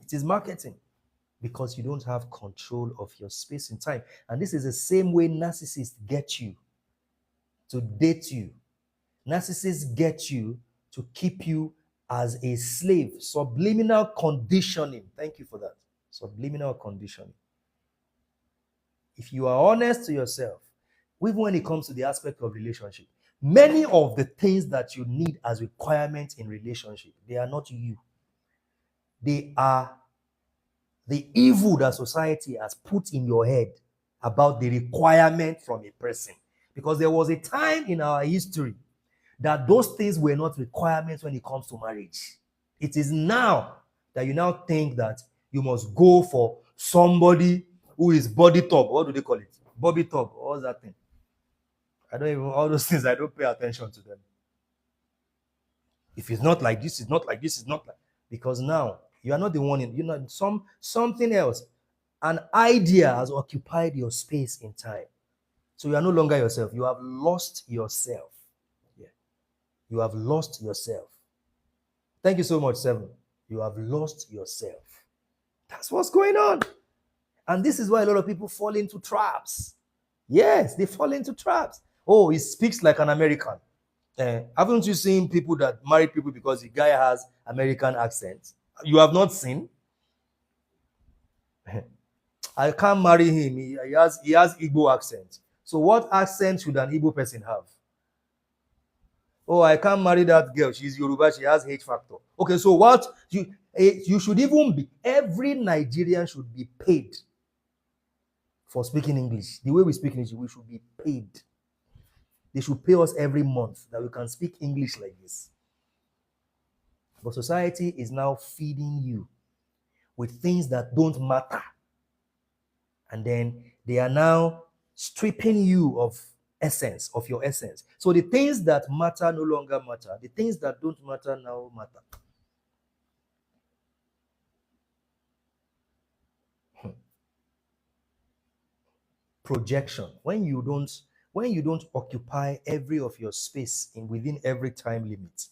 It is marketing because you don't have control of your space in time. And this is the same way narcissists get you to date you. Narcissists get you to keep you as a slave. Subliminal conditioning. Thank you for that. Subliminal conditioning. If you are honest to yourself, even when it comes to the aspect of relationship, many of the things that you need as requirements in relationship, they are not you. They are the evil that society has put in your head about the requirement from a person. Because there was a time in our history that those things were not requirements when it comes to marriage. It is now that you now think that you must go for somebody who is body top. What do they call it? Bobby top. What's that thing? I don't even, all those things, I don't pay attention to them. If it's not like this, it's not like this, it's not like, because now you are not the one in, something else. An idea has occupied your space in time. So you are no longer yourself. You have lost yourself. Yeah. You have lost yourself. Thank you so much, Seven. You have lost yourself. That's what's going on. And this is why a lot of people fall into traps. Yes, they fall into traps. Oh, he speaks like an American. Haven't you seen people that marry people because the guy has American accent? You have not seen? I can't marry him. He has Igbo accent. So what accent should an Igbo person have? Oh, I can't marry that girl. She's Yoruba. She has H factor. Okay, so what you should even be, every Nigerian should be paid for speaking English. The way we speak English, we should be paid. They should pay us every month that we can speak English like this. But society is now feeding you with things that don't matter. And then they are now stripping you of essence, of your essence. So the things that matter no longer matter. The things that don't matter now matter. Projection. When you don't occupy every of your space in within every time limit,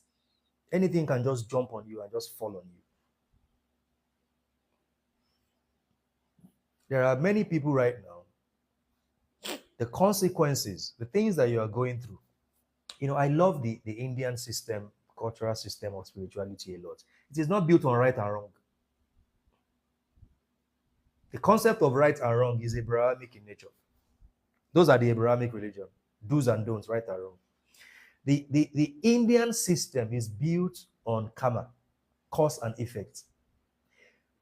anything can just jump on you and just fall on you. There are many people right now, the consequences, the things that you are going through. I love the Indian system, cultural system of spirituality a lot. It is not built on right and wrong. The concept of right and wrong is Abrahamic in nature. Those are the Abrahamic religion. Do's and don'ts, right and wrong. The Indian system is built on karma, cause and effect.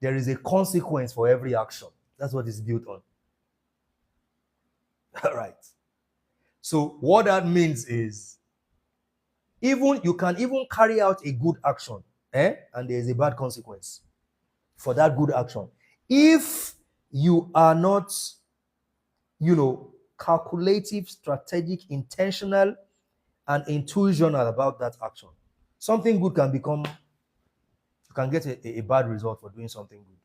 There is a consequence for every action. That's what it's built on. All right. So what that means is, you can even carry out a good action, and there is a bad consequence for that good action. If you are not, calculative, strategic, intentional, and intuitional about that action, something good can become, you can get a bad result for doing something good.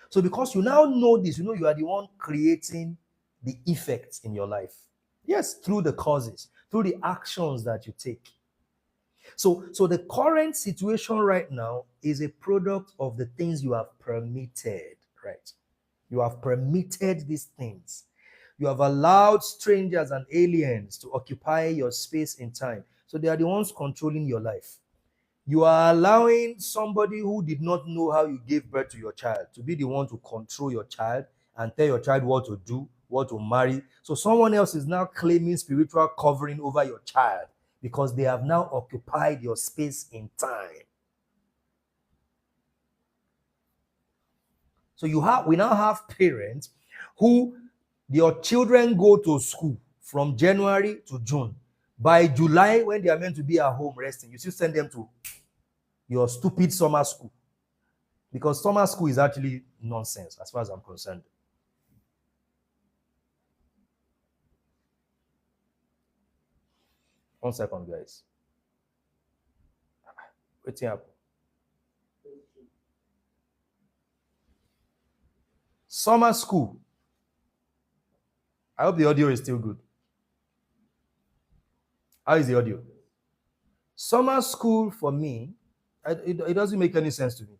So because you now know this, you are the one creating the effects in your life. Yes, through the causes, through the actions that you take. So the current situation right now is a product of the things you have permitted, right? You have permitted these things. You have allowed strangers and aliens to occupy your space in time. So they are the ones controlling your life. You are allowing somebody who did not know how you gave birth to your child to be the one to control your child and tell your child what to do, what to marry. So someone else is now claiming spiritual covering over your child because they have now occupied your space in time. So we now have parents who your children go to school from January to June. By July, when they are meant to be at home resting, you still send them to your stupid summer school. Because summer school is actually nonsense as far as I'm concerned. One second, guys. What's happening? Summer school. I hope the audio is still good. How is the audio? Summer school for me, it doesn't make any sense to me.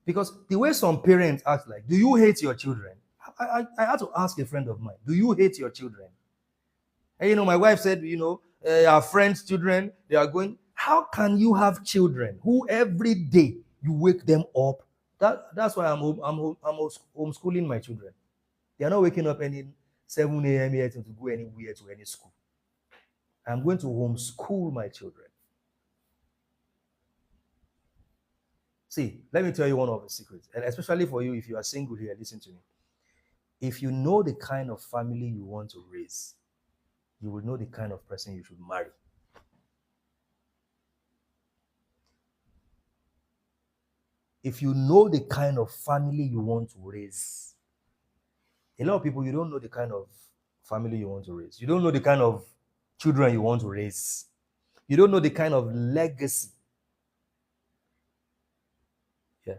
Because the way some parents act like, do you hate your children? I had to ask a friend of mine, do you hate your children? And my wife said, our friends' children, they are going. How can you have children who every day you wake them up? That's why I'm homeschooling my children. They are not waking up any 7 a.m. yet to go anywhere to any school. I'm going to homeschool my children. See, let me tell you one of the secrets, and especially for you, if you are single here, listen to me. If you know the kind of family you want to raise, you will know the kind of person you should marry. If you know the kind of family you want to raise, a lot of people, you don't know the kind of family you want to raise. You don't know the kind of children you want to raise. You don't know the kind of legacy. Yeah.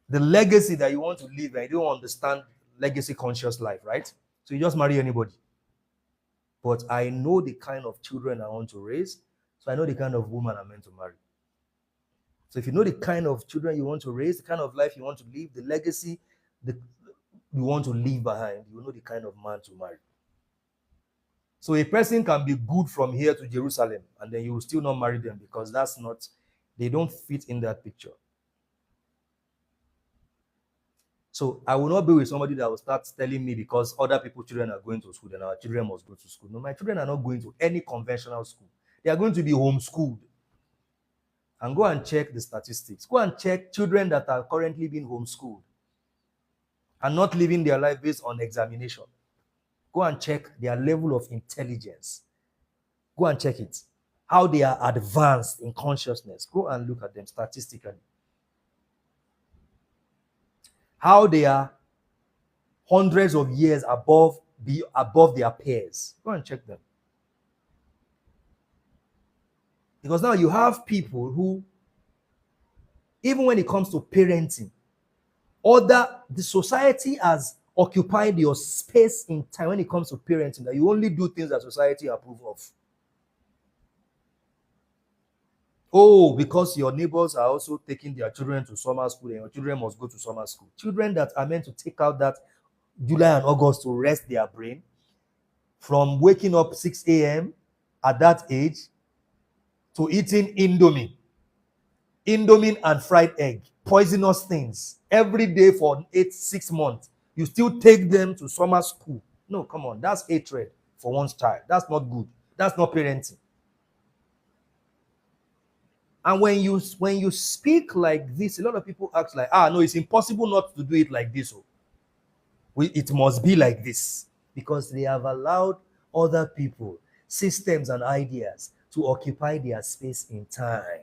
The legacy that you want to leave, and you don't understand legacy conscious life, right? So you just marry anybody. But I know the kind of children I want to raise, so I know the kind of woman I'm meant to marry. So if you know the kind of children you want to raise, the kind of life you want to live, the legacy, you want to leave behind, you know the kind of man to marry. So a person can be good from here to Jerusalem, and then you will still not marry them because they don't fit in that picture. So I will not be with somebody that will start telling me because other people's children are going to school, then our children must go to school. No, my children are not going to any conventional school. They are going to be homeschooled. And go and check the statistics. Go and check children that are currently being homeschooled and not living their life based on examination. Go and check their level of intelligence. Go and check it. How they are advanced in consciousness. Go and look at them statistically. How they are hundreds of years above their peers. Go and check them. Because now you have people who, even when it comes to parenting, the society has occupied your space in time when it comes to parenting, that you only do things that society approve of. Oh, because your neighbors are also taking their children to summer school and your children must go to summer school. Children that are meant to take out that July and August to rest their brain from waking up 6 a.m. at that age to eating Indomie and fried egg, poisonous things, every day for 6 months. You still take them to summer school. No, come on. That's hatred for one's child. That's not good. That's not parenting. And when you speak like this, a lot of people act like, no, it's impossible not to do it like this. It must be like this. Because they have allowed other people, systems and ideas to occupy their space in time.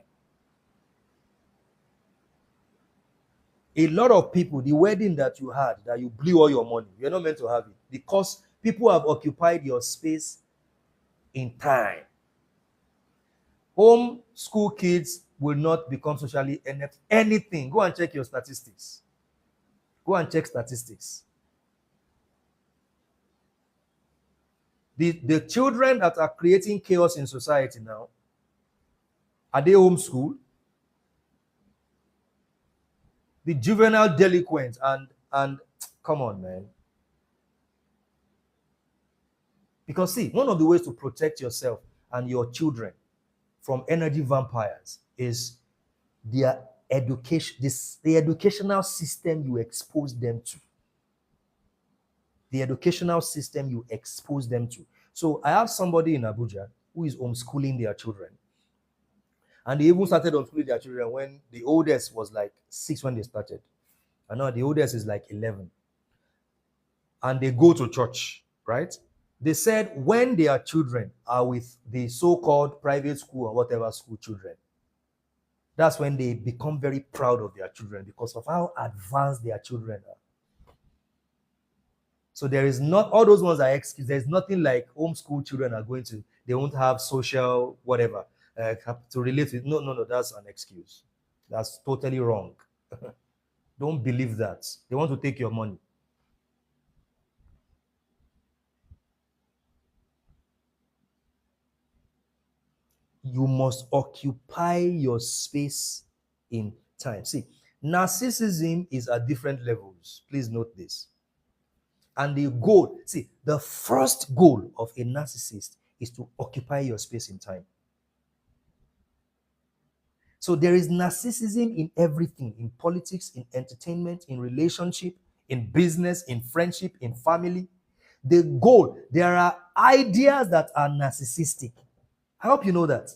A lot of people, the wedding that you had, that you blew all your money, you're not meant to have it because people have occupied your space in time. Home school kids will not become socially inept. Anything. Go and check your statistics. Go and check statistics. The children that are creating chaos in society now, are they homeschooled? The juvenile delinquents and come on, man. Because see, one of the ways to protect yourself and your children from energy vampires is their education, the educational system you expose them to. The educational system you expose them to. So I have somebody in Abuja who is homeschooling their children. And they even started homeschooling their children when the oldest was like 6 when they started. And now the oldest is like 11. And they go to church, right? They said when their children are with the so-called private school or whatever school children, that's when they become very proud of their children because of how advanced their children are. So there is not, all those ones are excuse. There's nothing like homeschool children are going to, they won't have social whatever to relate with. No, that's an excuse. That's totally wrong. Don't believe that. They want to take your money. You must occupy your space in time. See, narcissism is at different levels. Please note this. And the goal, see, the first goal of a narcissist is to occupy your space in time. So there is narcissism in everything, in politics, in entertainment, in relationship, in business, in friendship, in family. The goal, there are ideas that are narcissistic. I hope you know that.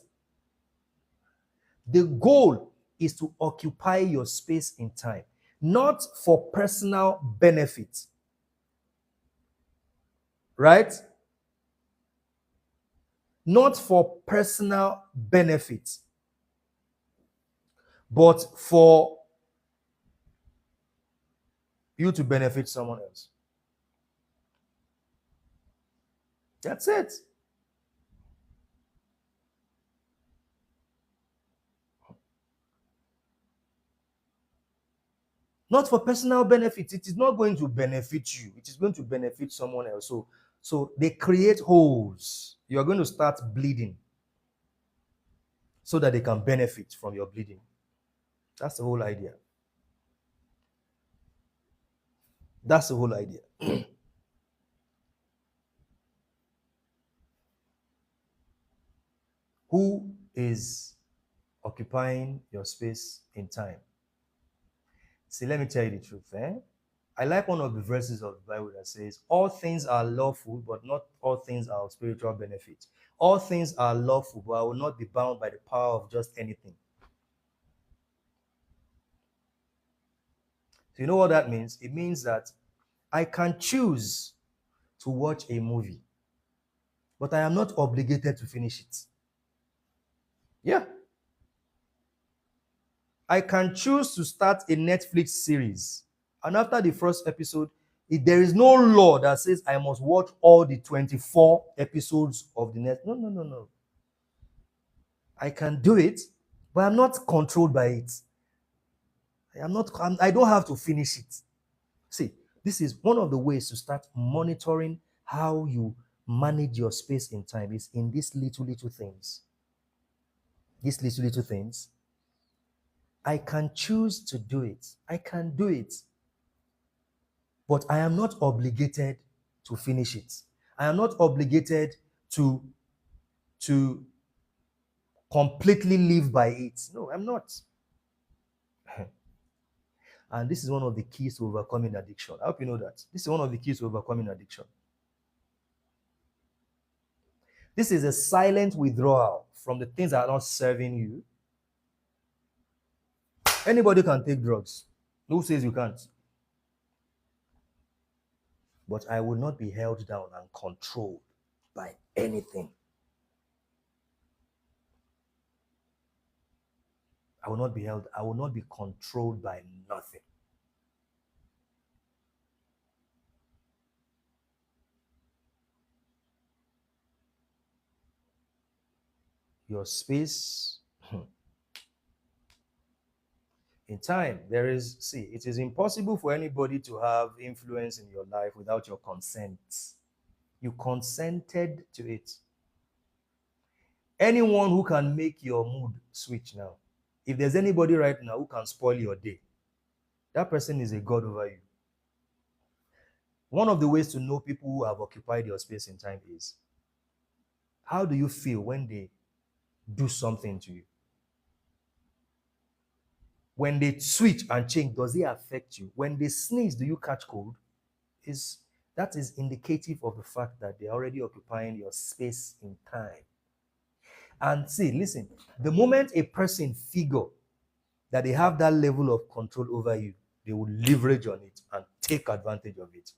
The goal is to occupy your space in time, not for personal benefit. Right? Not for personal benefit, but for you to benefit someone else. That's it. Not for personal benefit. It is not going to benefit you. It is going to benefit someone else. So they create holes. You are going to start bleeding so that they can benefit from your bleeding. That's the whole idea. That's the whole idea. Who is occupying your space in time? See, let me tell you the truth. I like one of the verses of the Bible that says, all things are lawful, but not all things are of spiritual benefit. All things are lawful, but I will not be bound by the power of just anything. So you know what that means? It means that I can choose to watch a movie, but I am not obligated to finish it. Yeah. I can choose to start a Netflix series, and after the first episode, there is no law that says I must watch all the 24 episodes of the net. No, no, no, no. I can do it, but I'm not controlled by it. I don't have to finish it. See, this is one of the ways to start monitoring how you manage your space in time is in these little things. These little things. I can choose to do it. I can do it. But I am not obligated to finish it. I am not obligated to completely live by it. No, I'm not. And this is one of the keys to overcoming addiction. I hope you know that. This is one of the keys to overcoming addiction. This is a silent withdrawal from the things that are not serving you. Anybody can take drugs. Who says you can't? But I will not be held down and controlled by anything. I will not be controlled by nothing. Your space in time, it is impossible for anybody to have influence in your life without your consent. You consented to it. Anyone who can make your mood switch now, if there's anybody right now who can spoil your day, that person is a god over you. One of the ways to know people who have occupied your space in time is, how do you feel when they do something to you? When they switch and change, does it affect you? When they sneeze, do you catch cold? That is indicative of the fact that they're already occupying your space in time. And see, listen, the moment a person figure that they have that level of control over you, they will leverage on it and take advantage of it.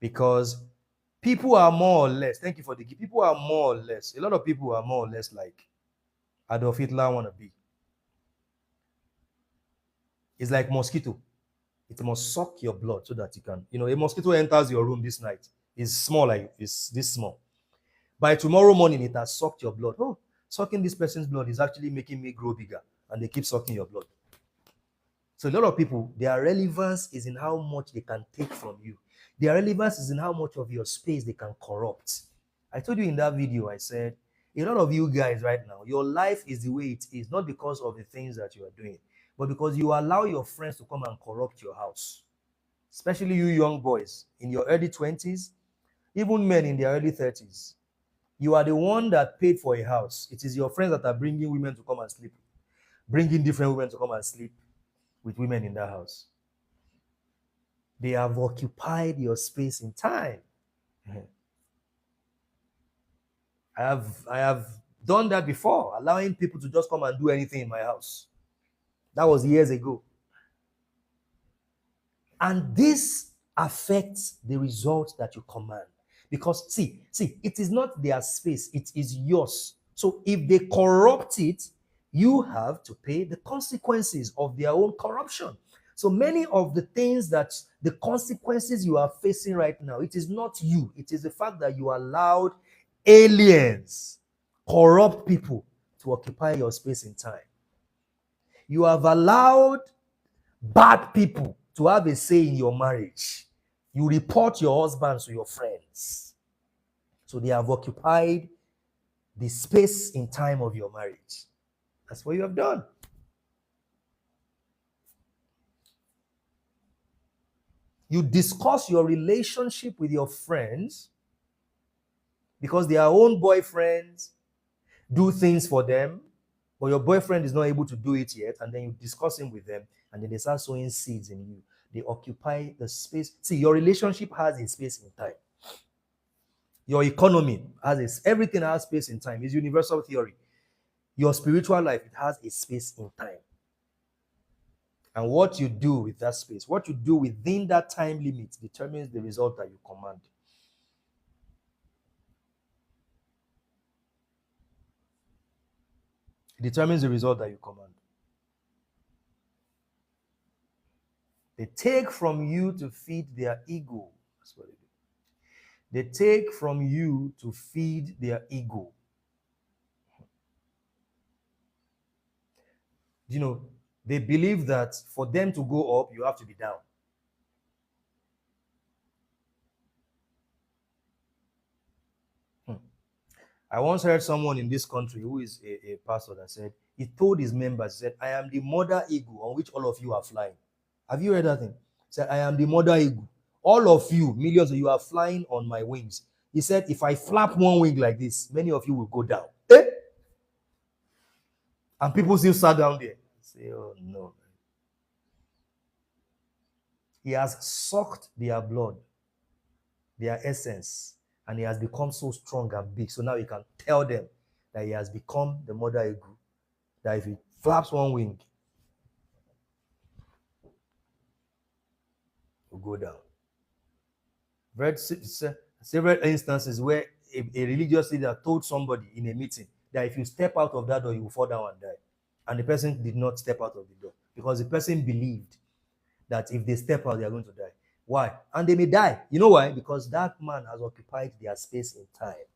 Because people are more or less, thank you for the gift, people are more or less, a lot of people are more or less like Adolf Hitler want to be. It's like mosquito. It must suck your blood so that you can, a mosquito enters your room this night. It's small, like it's this small. By tomorrow morning, it has sucked your blood. Oh, sucking this person's blood is actually making me grow bigger. And they keep sucking your blood. So a lot of people, their relevance is in how much they can take from you. Their relevance is in how much of your space they can corrupt. I told you in that video, I said, a lot of you guys right now, your life is the way it is, not because of the things that you are doing, but because you allow your friends to come and corrupt your house. Especially you young boys in your early 20s, even men in their early 30s. You are the one that paid for a house. It is your friends that are bringing women to come and sleep, bringing different women to come and sleep with women in that house. They have occupied your space in time. I have done that before, allowing people to just come and do anything in my house. That was years ago. And this affects the result that you command. Because see, it is not their space, it is yours. So if they corrupt it, you have to pay the consequences of their own corruption. So many of the things that the consequences you are facing right now, it is not you. It is the fact that you allowed aliens, corrupt people to occupy your space in time. You have allowed bad people to have a say in your marriage. You report your husband to your friends. So they have occupied the space in time of your marriage. That's what you have done. You discuss your relationship with your friends because their own boyfriends do things for them, but your boyfriend is not able to do it yet, and then you discuss him with them, and then they start sowing seeds in you. They occupy the space. See, your relationship has a space in time. Your economy everything has space in time. It's universal theory. Your spiritual life, it has a space in time. And what you do with that space, what you do within that time limit, determines the result that you command. It determines the result that you command. They take from you to feed their ego. That's what they do. They take from you to feed their ego. You know, they believe that for them to go up, you have to be down. I once heard someone in this country who is a pastor that said, he told his members, he said, I am the mother eagle on which all of you are flying. Have you heard that thing? He said, I am the mother eagle. All of you, millions of you, are flying on my wings. He said, if I flap one wing like this, many of you will go down. Eh? And people still sat down there. Say, oh no. He has sucked their blood, their essence, and he has become so strong and big. So now he can tell them that he has become the mother eagle. That if he flaps one wing, will go down. Several instances where a religious leader told somebody in a meeting that if you step out of that door, you will fall down and die. And the person did not step out of the door because the person believed that if they step out, they are going to die. Why? And they may die. You know why? Because that man has occupied their space in time.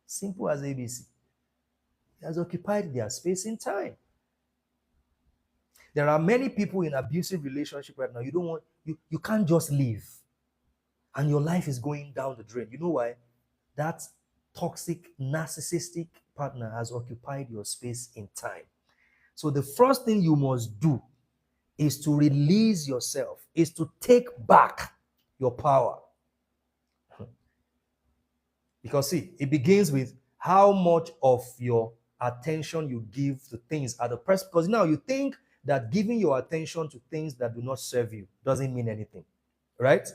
Simple as ABC. He has occupied their space in time. There are many people in abusive relationship right now. You can't just leave. And your life is going down the drain. You know why? That toxic, narcissistic partner has occupied your space in time. So the first thing you must do is to release yourself, is to take back your power. Because see, it begins with how much of your attention you give to things at the press. Because now you think that giving your attention to things that do not serve you doesn't mean anything, right?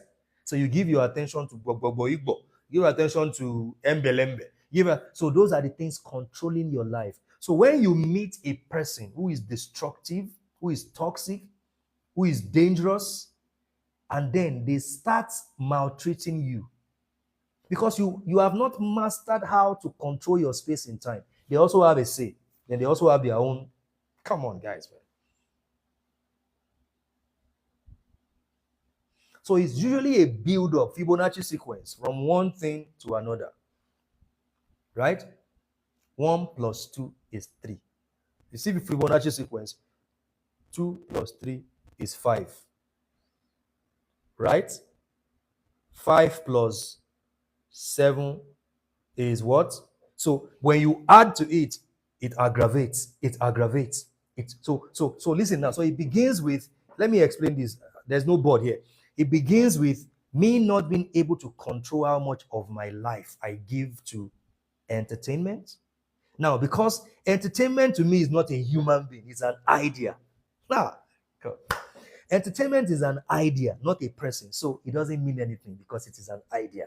So you give your attention to Gbogbo Igbo, give attention to Embelembe. So those are the things controlling your life. So when you meet a person who is destructive, who is toxic, who is dangerous, and then they start maltreating you because you have not mastered how to control your space in time. They also have a say. Then they also have their own. Come on, guys, man. So it's usually a build-up, Fibonacci sequence from one thing to another. Right? 1 plus 2 is 3. You see the Fibonacci sequence? 2 plus 3 is 5. Right? 5 plus 7 is what? So when you add to it, it aggravates. So listen now. So it begins with, let me explain this. There's no board here. It begins with me not being able to control how much of my life I give to entertainment. Now, because entertainment to me is not a human being, it's an idea. Entertainment is an idea, not a person. So it doesn't mean anything because it is an idea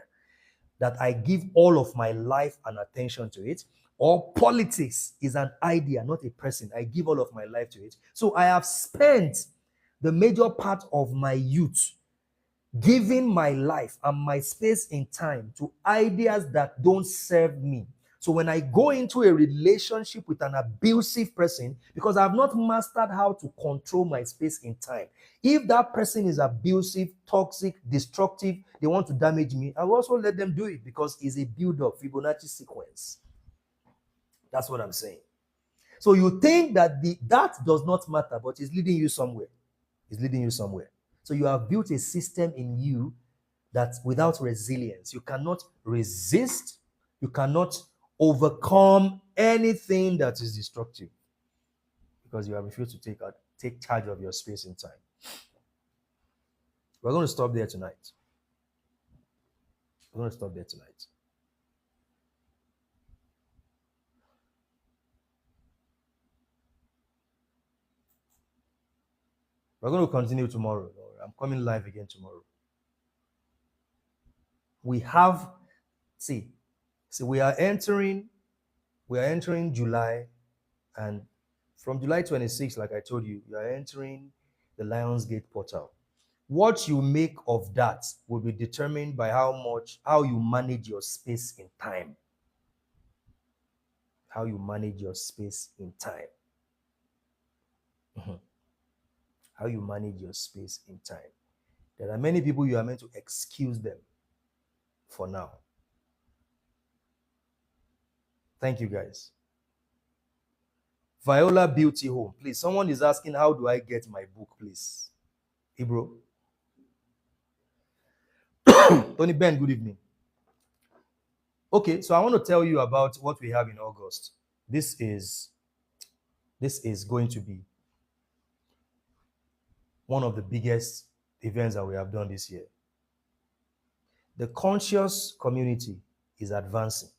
that I give all of my life and attention to it. Or politics is an idea, not a person. I give all of my life to it. So I have spent the major part of my youth giving my life and my space in time to ideas that don't serve me. So when I go into a relationship with an abusive person, because I've not mastered how to control my space in time, if that person is abusive, toxic, destructive, they want to damage me, I will also let them do it because it's a build-up, Fibonacci sequence. That's what I'm saying. So you think that that does not matter, but it's leading you somewhere. It's leading you somewhere. So you have built a system in you that without resilience, you cannot resist, you cannot overcome anything that is destructive because you have refused to take charge of your space in time. We're going to stop there tonight. We're going to stop there tonight. We're going to continue tomorrow. I'm coming live again tomorrow. We have, see, we are entering July, and from July 26th, like I told you, you are entering the Lionsgate portal. What you make of that will be determined by how you manage your space in time. How you manage your space in time. How you manage your space in time. There are many people you are meant to excuse them for now. Thank you, guys. Viola Beauty Home. Please, someone is asking, how do I get my book, please? Ibro. Tony Ben, good evening. Okay, so I want to tell you about what we have in August. This is going to be one of the biggest events that we have done this year. The conscious community is advancing.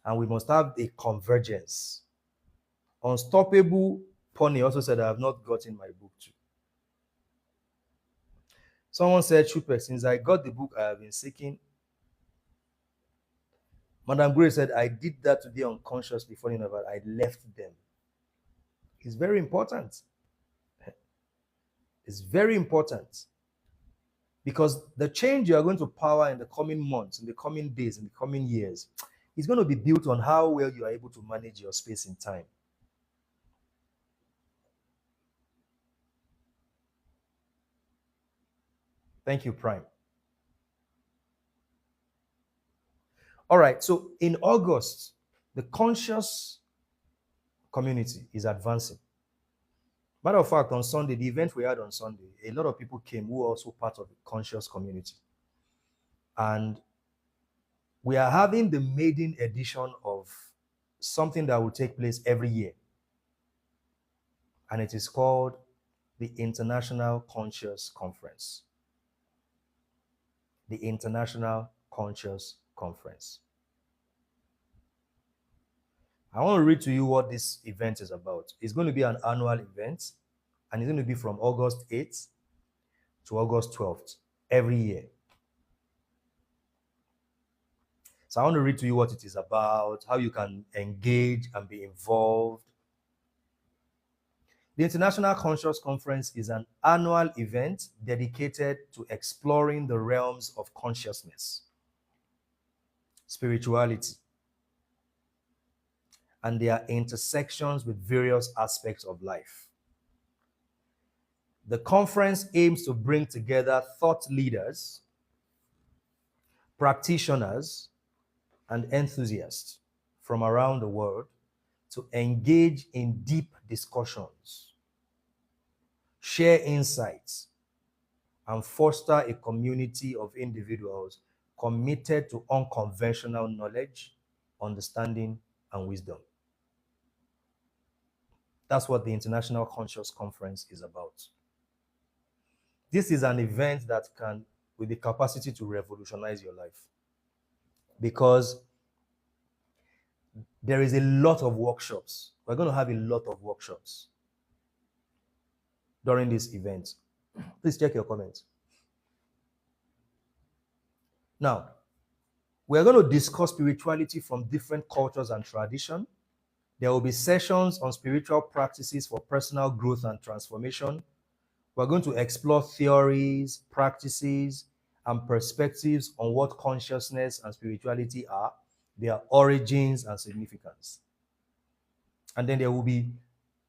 And we must have a convergence. Unstoppable Pony also said, I have not gotten my book too. Someone said, Chuper, since I got the book, I have been seeking. Madam Grace said, I did that today unconsciously, funny enough, I left them. It's very important. It's very important. Because the change you are going to power in the coming months, in the coming days, in the coming years, is going to be built on how well you are able to manage your space in time. Thank you, Prime. All right, so in August, the conscious community is advancing. Matter of fact, on Sunday, the event we had on Sunday, a lot of people came who are also part of the conscious community. And we are having the maiden edition of something that will take place every year. And it is called the International Conscious Conference. The International Conscious Conference. I want to read to you what this event is about. It's going to be an annual event, and it's going to be from August 8th to August 12th every year. So I want to read to you what it is about, how you can engage and be involved. The International Conscious Conference is an annual event dedicated to exploring the realms of consciousness, spirituality, and their intersections with various aspects of life. The conference aims to bring together thought leaders, practitioners, and enthusiasts from around the world to engage in deep discussions, share insights, and foster a community of individuals committed to unconventional knowledge, understanding, and wisdom. That's what the International Conscious Conference is about. This is an event that can, with the capacity to revolutionize your life, because there is a lot of workshops. We're going to have a lot of workshops during this event. Please check your comments. Now, we're going to discuss spirituality from different cultures and tradition. There will be sessions on spiritual practices for personal growth and transformation. We're going to explore theories, practices, and perspectives on what consciousness and spirituality are, their origins and significance. And then there will be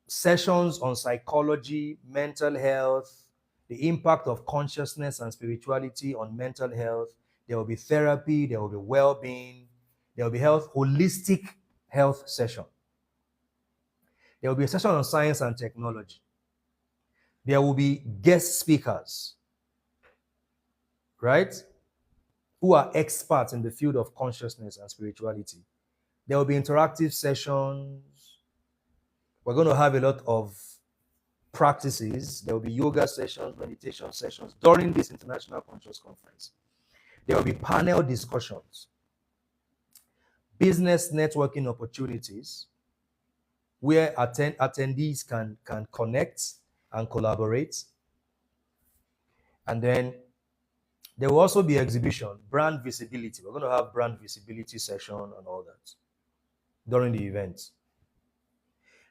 sessions on psychology, mental health, the impact of consciousness and spirituality on mental health. There will be therapy, there will be well-being, there will be holistic health session. There will be a session on science and technology. There will be guest speakers, right, who are experts in the field of consciousness and spirituality. There will be interactive sessions. We're going to have a lot of practices. There will be yoga sessions, meditation sessions during this International Conscious Conference. There will be panel discussions, business networking opportunities where attendees can connect and collaborate. And then there will also be exhibition, brand visibility. We're going to have brand visibility session and all that during the event.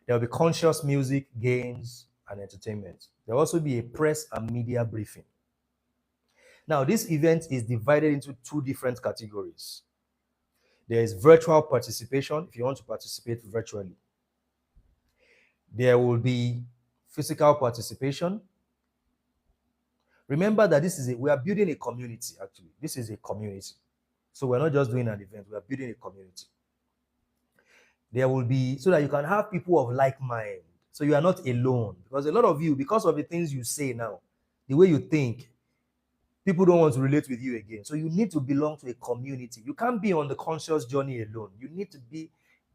There will be conscious music, games, and entertainment. There will also be a press and media briefing. Now, this event is divided into two different categories. There is virtual participation, if you want to participate virtually. There will be physical participation. Remember that we are building a community, actually. This is a community. So we're not just doing an event, we are building a community. There will be, so that you can have people of like mind. So you are not alone. Because a lot of you, because of the things you say now, the way you think, people don't want to relate with you again. So you need to belong to a community. You can't be on the conscious journey alone. You need to be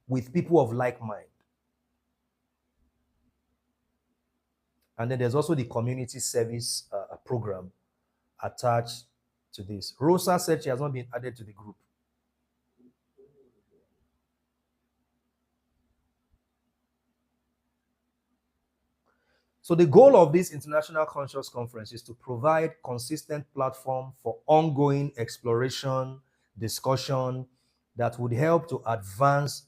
with people of like mind. And then there's also the community service program attached to this. Rosa said she has not been added to the group. So the goal of this International Conscious Conference is to provide consistent platform for ongoing exploration, discussion that would help to advance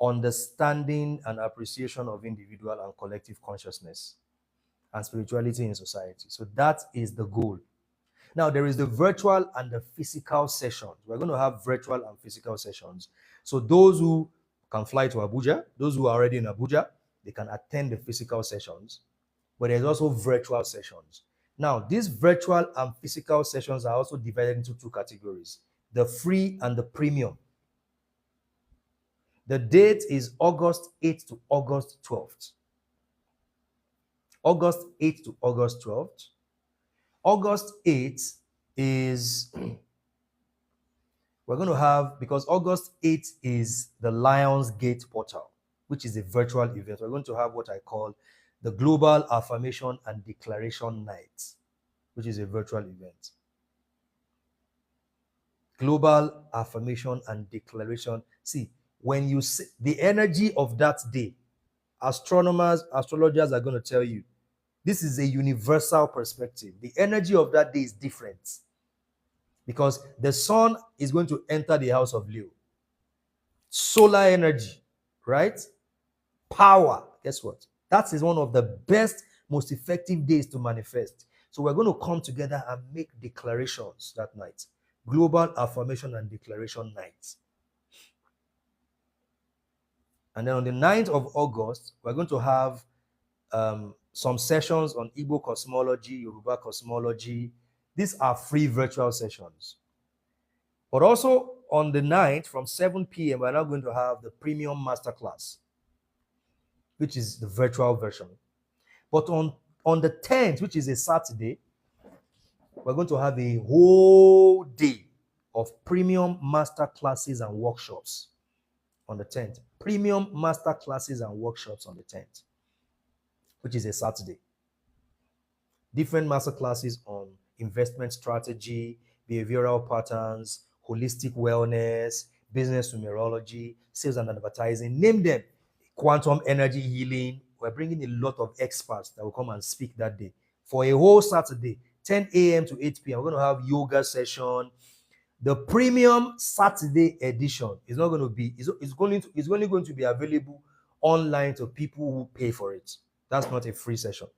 understanding and appreciation of individual and collective consciousness and spirituality in society. So that is the goal. Now, there is the virtual and the physical sessions. We're going to have virtual and physical sessions. So those who can fly to Abuja, those who are already in Abuja, they can attend the physical sessions. But there's also virtual sessions. Now, these virtual and physical sessions are also divided into two categories, the free and the premium. The date is August 8th to August 12th. August 8th to August 12th. August 8th is, we're going to have, because August 8th is the Lions Gate Portal, which is a virtual event. We're going to have what I call the Global Affirmation and Declaration Night, which is a virtual event. Global Affirmation and Declaration. See, when you see the energy of that day, astrologers are going to tell you, this is a universal perspective. The energy of that day is different because the sun is going to enter the house of Leo. Solar energy, right? Power. Guess what? That is one of the best, most effective days to manifest. So we're going to come together and make declarations that night. Global Affirmation and Declaration Night. And then on the 9th of August, we're going to have some sessions on Igbo cosmology, Yoruba cosmology. These are free virtual sessions. But also on the 9th, from 7 p.m., we're now going to have the premium masterclass, which is the virtual version. But on the 10th, which is a Saturday, we're going to have a whole day of premium master classes and workshops on the 10th. Premium master classes and workshops on the 10th, which is a Saturday. Different master classes on investment strategy, behavioral patterns, holistic wellness, business numerology, sales and advertising, name them. Quantum energy healing. We're bringing a lot of experts that will come and speak that day. For a whole Saturday, 10 a.m. to 8 p.m., we're going to have yoga session. The premium Saturday edition is not going to be, it's only going to be available online to people who pay for it. That's not a free session.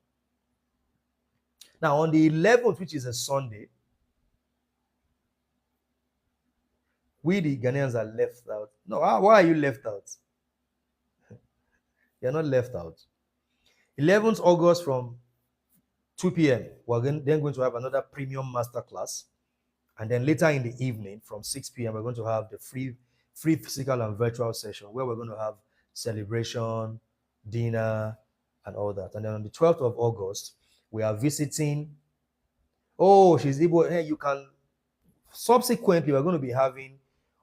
Now, on the 11th, which is a Sunday, we the Ghanaians are left out. No, why are you left out? You're not left out. 11th August from 2 p.m., we're then going to have another premium masterclass. And then later in the evening from 6 p.m., we're going to have the free physical and virtual session where we're going to have celebration, dinner, and all that. And then on the 12th of August, we are visiting. Oh, she's Igbo. Hey, you can. Subsequently, we're going to be having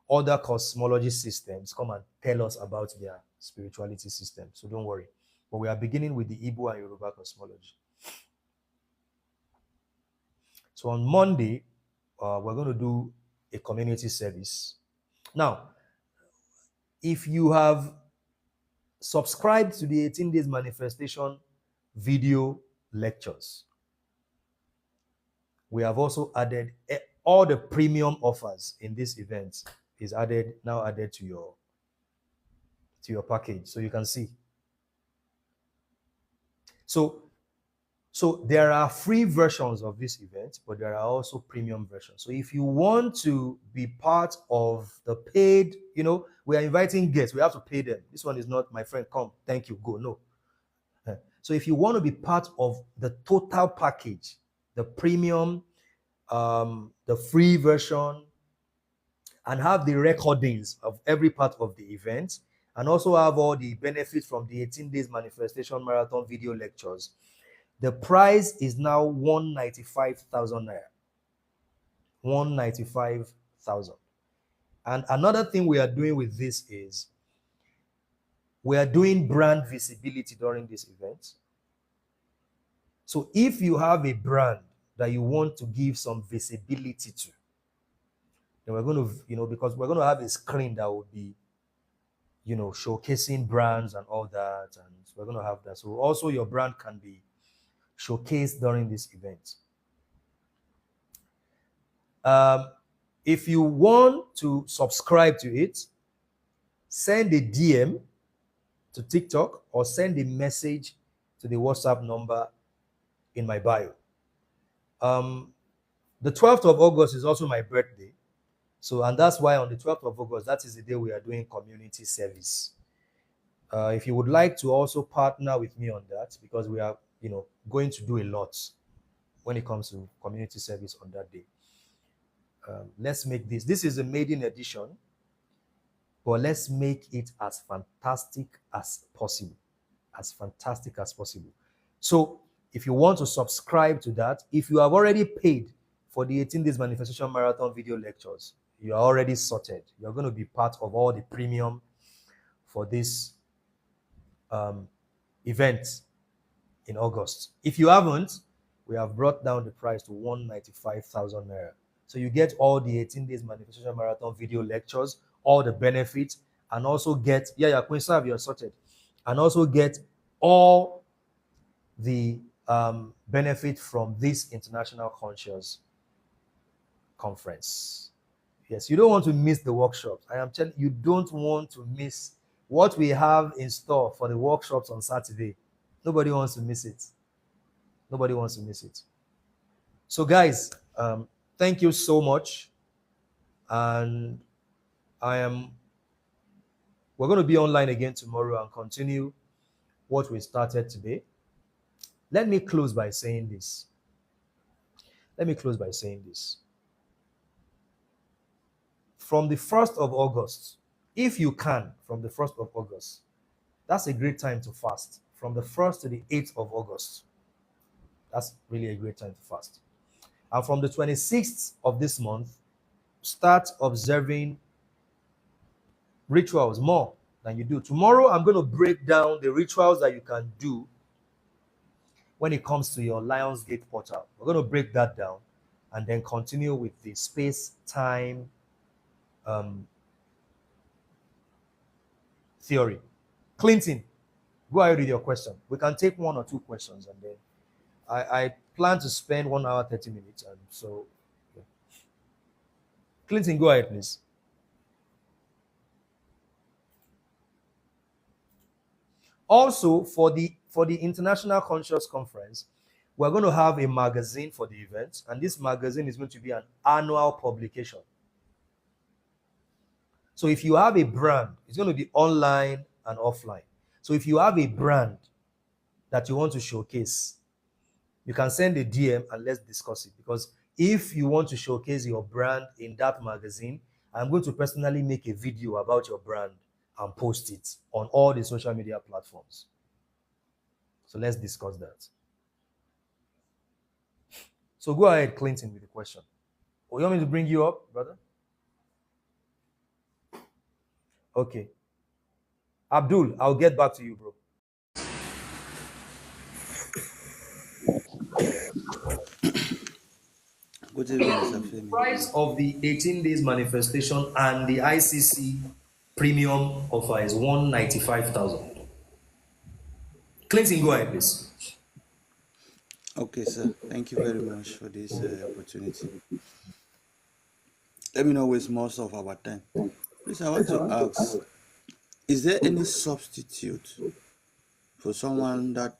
other cosmology systems come and tell us about their spirituality system. So don't worry. but we are beginning with the Igbo and Yoruba cosmology. So on Monday, we're going to do a community service. Now, if you have subscribed to the 18 Days Manifestation video lectures, we have also added all the premium offers in this event is now added to your package, so you can see. So there are free versions of this event, but there are also premium versions. So if you want to be part of the paid, we are inviting guests, we have to pay them. This one is not, my friend, come, thank you, go. No. So if you want to be part of the total package, the premium, the free version, and have the recordings of every part of the event, and also have all the benefits from the 18 Days Manifestation Marathon video lectures, the price is now 195,000 naira. 195,000. And another thing we are doing with this is we are doing brand visibility during this event. So if you have a brand that you want to give some visibility to, then we're going to, because we're going to have a screen that will be, showcasing brands and all that. And we're going to have that. So also your brand can be showcased during this event. If you want to subscribe to it, send a DM to TikTok or send a message to the WhatsApp number in my bio. The 12th of August is also my birthday. So, and that's why on the 12th of August, that is the day we are doing community service. If you would like to also partner with me on that, because we are, going to do a lot when it comes to community service on that day. Let's make this. This is a maiden edition, but let's make it as fantastic as possible. As fantastic as possible. So if you want to subscribe to that, if you have already paid for the 18 Days Manifestation Marathon video lectures, you are already sorted. You're going to be part of all the premium for this event in August. If you haven't, we have brought down the price to 195,000 naira. So you get all the 18 Days Manifestation Marathon video lectures, all the benefits, and also get, Queen Sav, you're sorted, and also get all the benefit from this International Conscious Conference. Yes, you don't want to miss the workshops. I am telling you, don't want to miss what we have in store for the workshops on Saturday. Nobody wants to miss it. Nobody wants to miss it. So guys, thank you so much. And we're going to be online again tomorrow and continue what we started today. Let me close by saying this. From the 1st of August, if you can, from the 1st of August, that's a great time to fast. From the 1st to the 8th of August, that's really a great time to fast. And from the 26th of this month, start observing rituals more than you do. Tomorrow, I'm going to break down the rituals that you can do when it comes to your Lionsgate portal. We're going to break that down and then continue with the space-time theory. Clinton, go ahead with your question. We can take 1 or 2 questions, and then I plan to spend 1 hour, 30 minutes. And so, yeah. Clinton, go ahead, please. Also, for the International Conscious Conference, we're going to have a magazine for the event, and this magazine is going to be an annual publication. So if you have a brand, it's going to be online and offline. So if you have a brand that you want to showcase, you can send a DM and let's discuss it. Because if you want to showcase your brand in that magazine, I'm going to personally make a video about your brand and post it on all the social media platforms. So let's discuss that. So go ahead, Clinton, with the question. Oh, you want me to bring you up, brother? Okay. Abdul, I'll get back to you, bro. What do you mean, Mr. Femi? Price of the 18 days manifestation and the ICC premium offer is 195,000. Clinton, go ahead, please. Okay, sir. Thank you very much for this opportunity. Let me not waste most of our time. Please, I want to ask, is there any substitute for someone that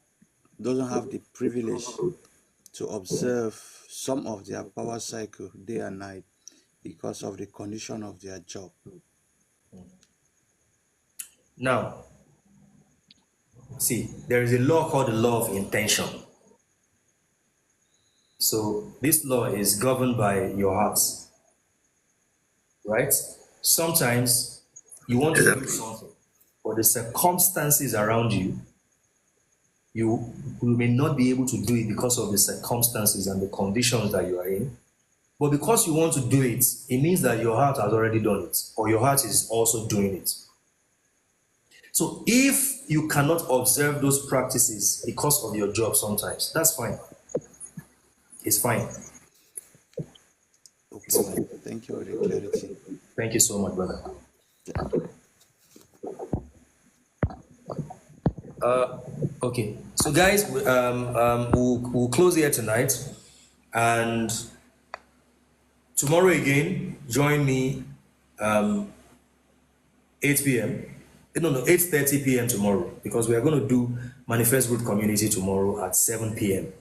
doesn't have the privilege to observe some of their power cycle day and night because of the condition of their job? Now, see, there is a law called the law of intention. So this law is governed by your heart, right? Sometimes you want to do something, but the circumstances around you, you may not be able to do it because of the circumstances and the conditions that you are in. But because you want to do it, it means that your heart has already done it, or your heart is also doing it. So if you cannot observe those practices because of your job sometimes, that's fine. It's fine. Okay, thank you for the clarity. Thank you so much, brother. Okay, so guys, we'll close here tonight, and tomorrow again, join me 8 p.m. No, 8:30 p.m. tomorrow, because we are going to do Manifest Good Community tomorrow at 7 p.m.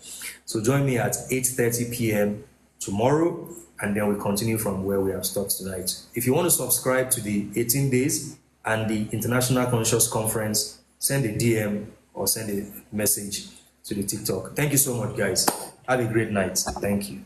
So join me at 8:30 p.m. tomorrow, and then we continue from where we have stopped tonight. If you want to subscribe to the 18 days and the International Conscious Conference, send a DM or send a message to the TikTok. Thank you so much, guys. Have a great night. Thank you.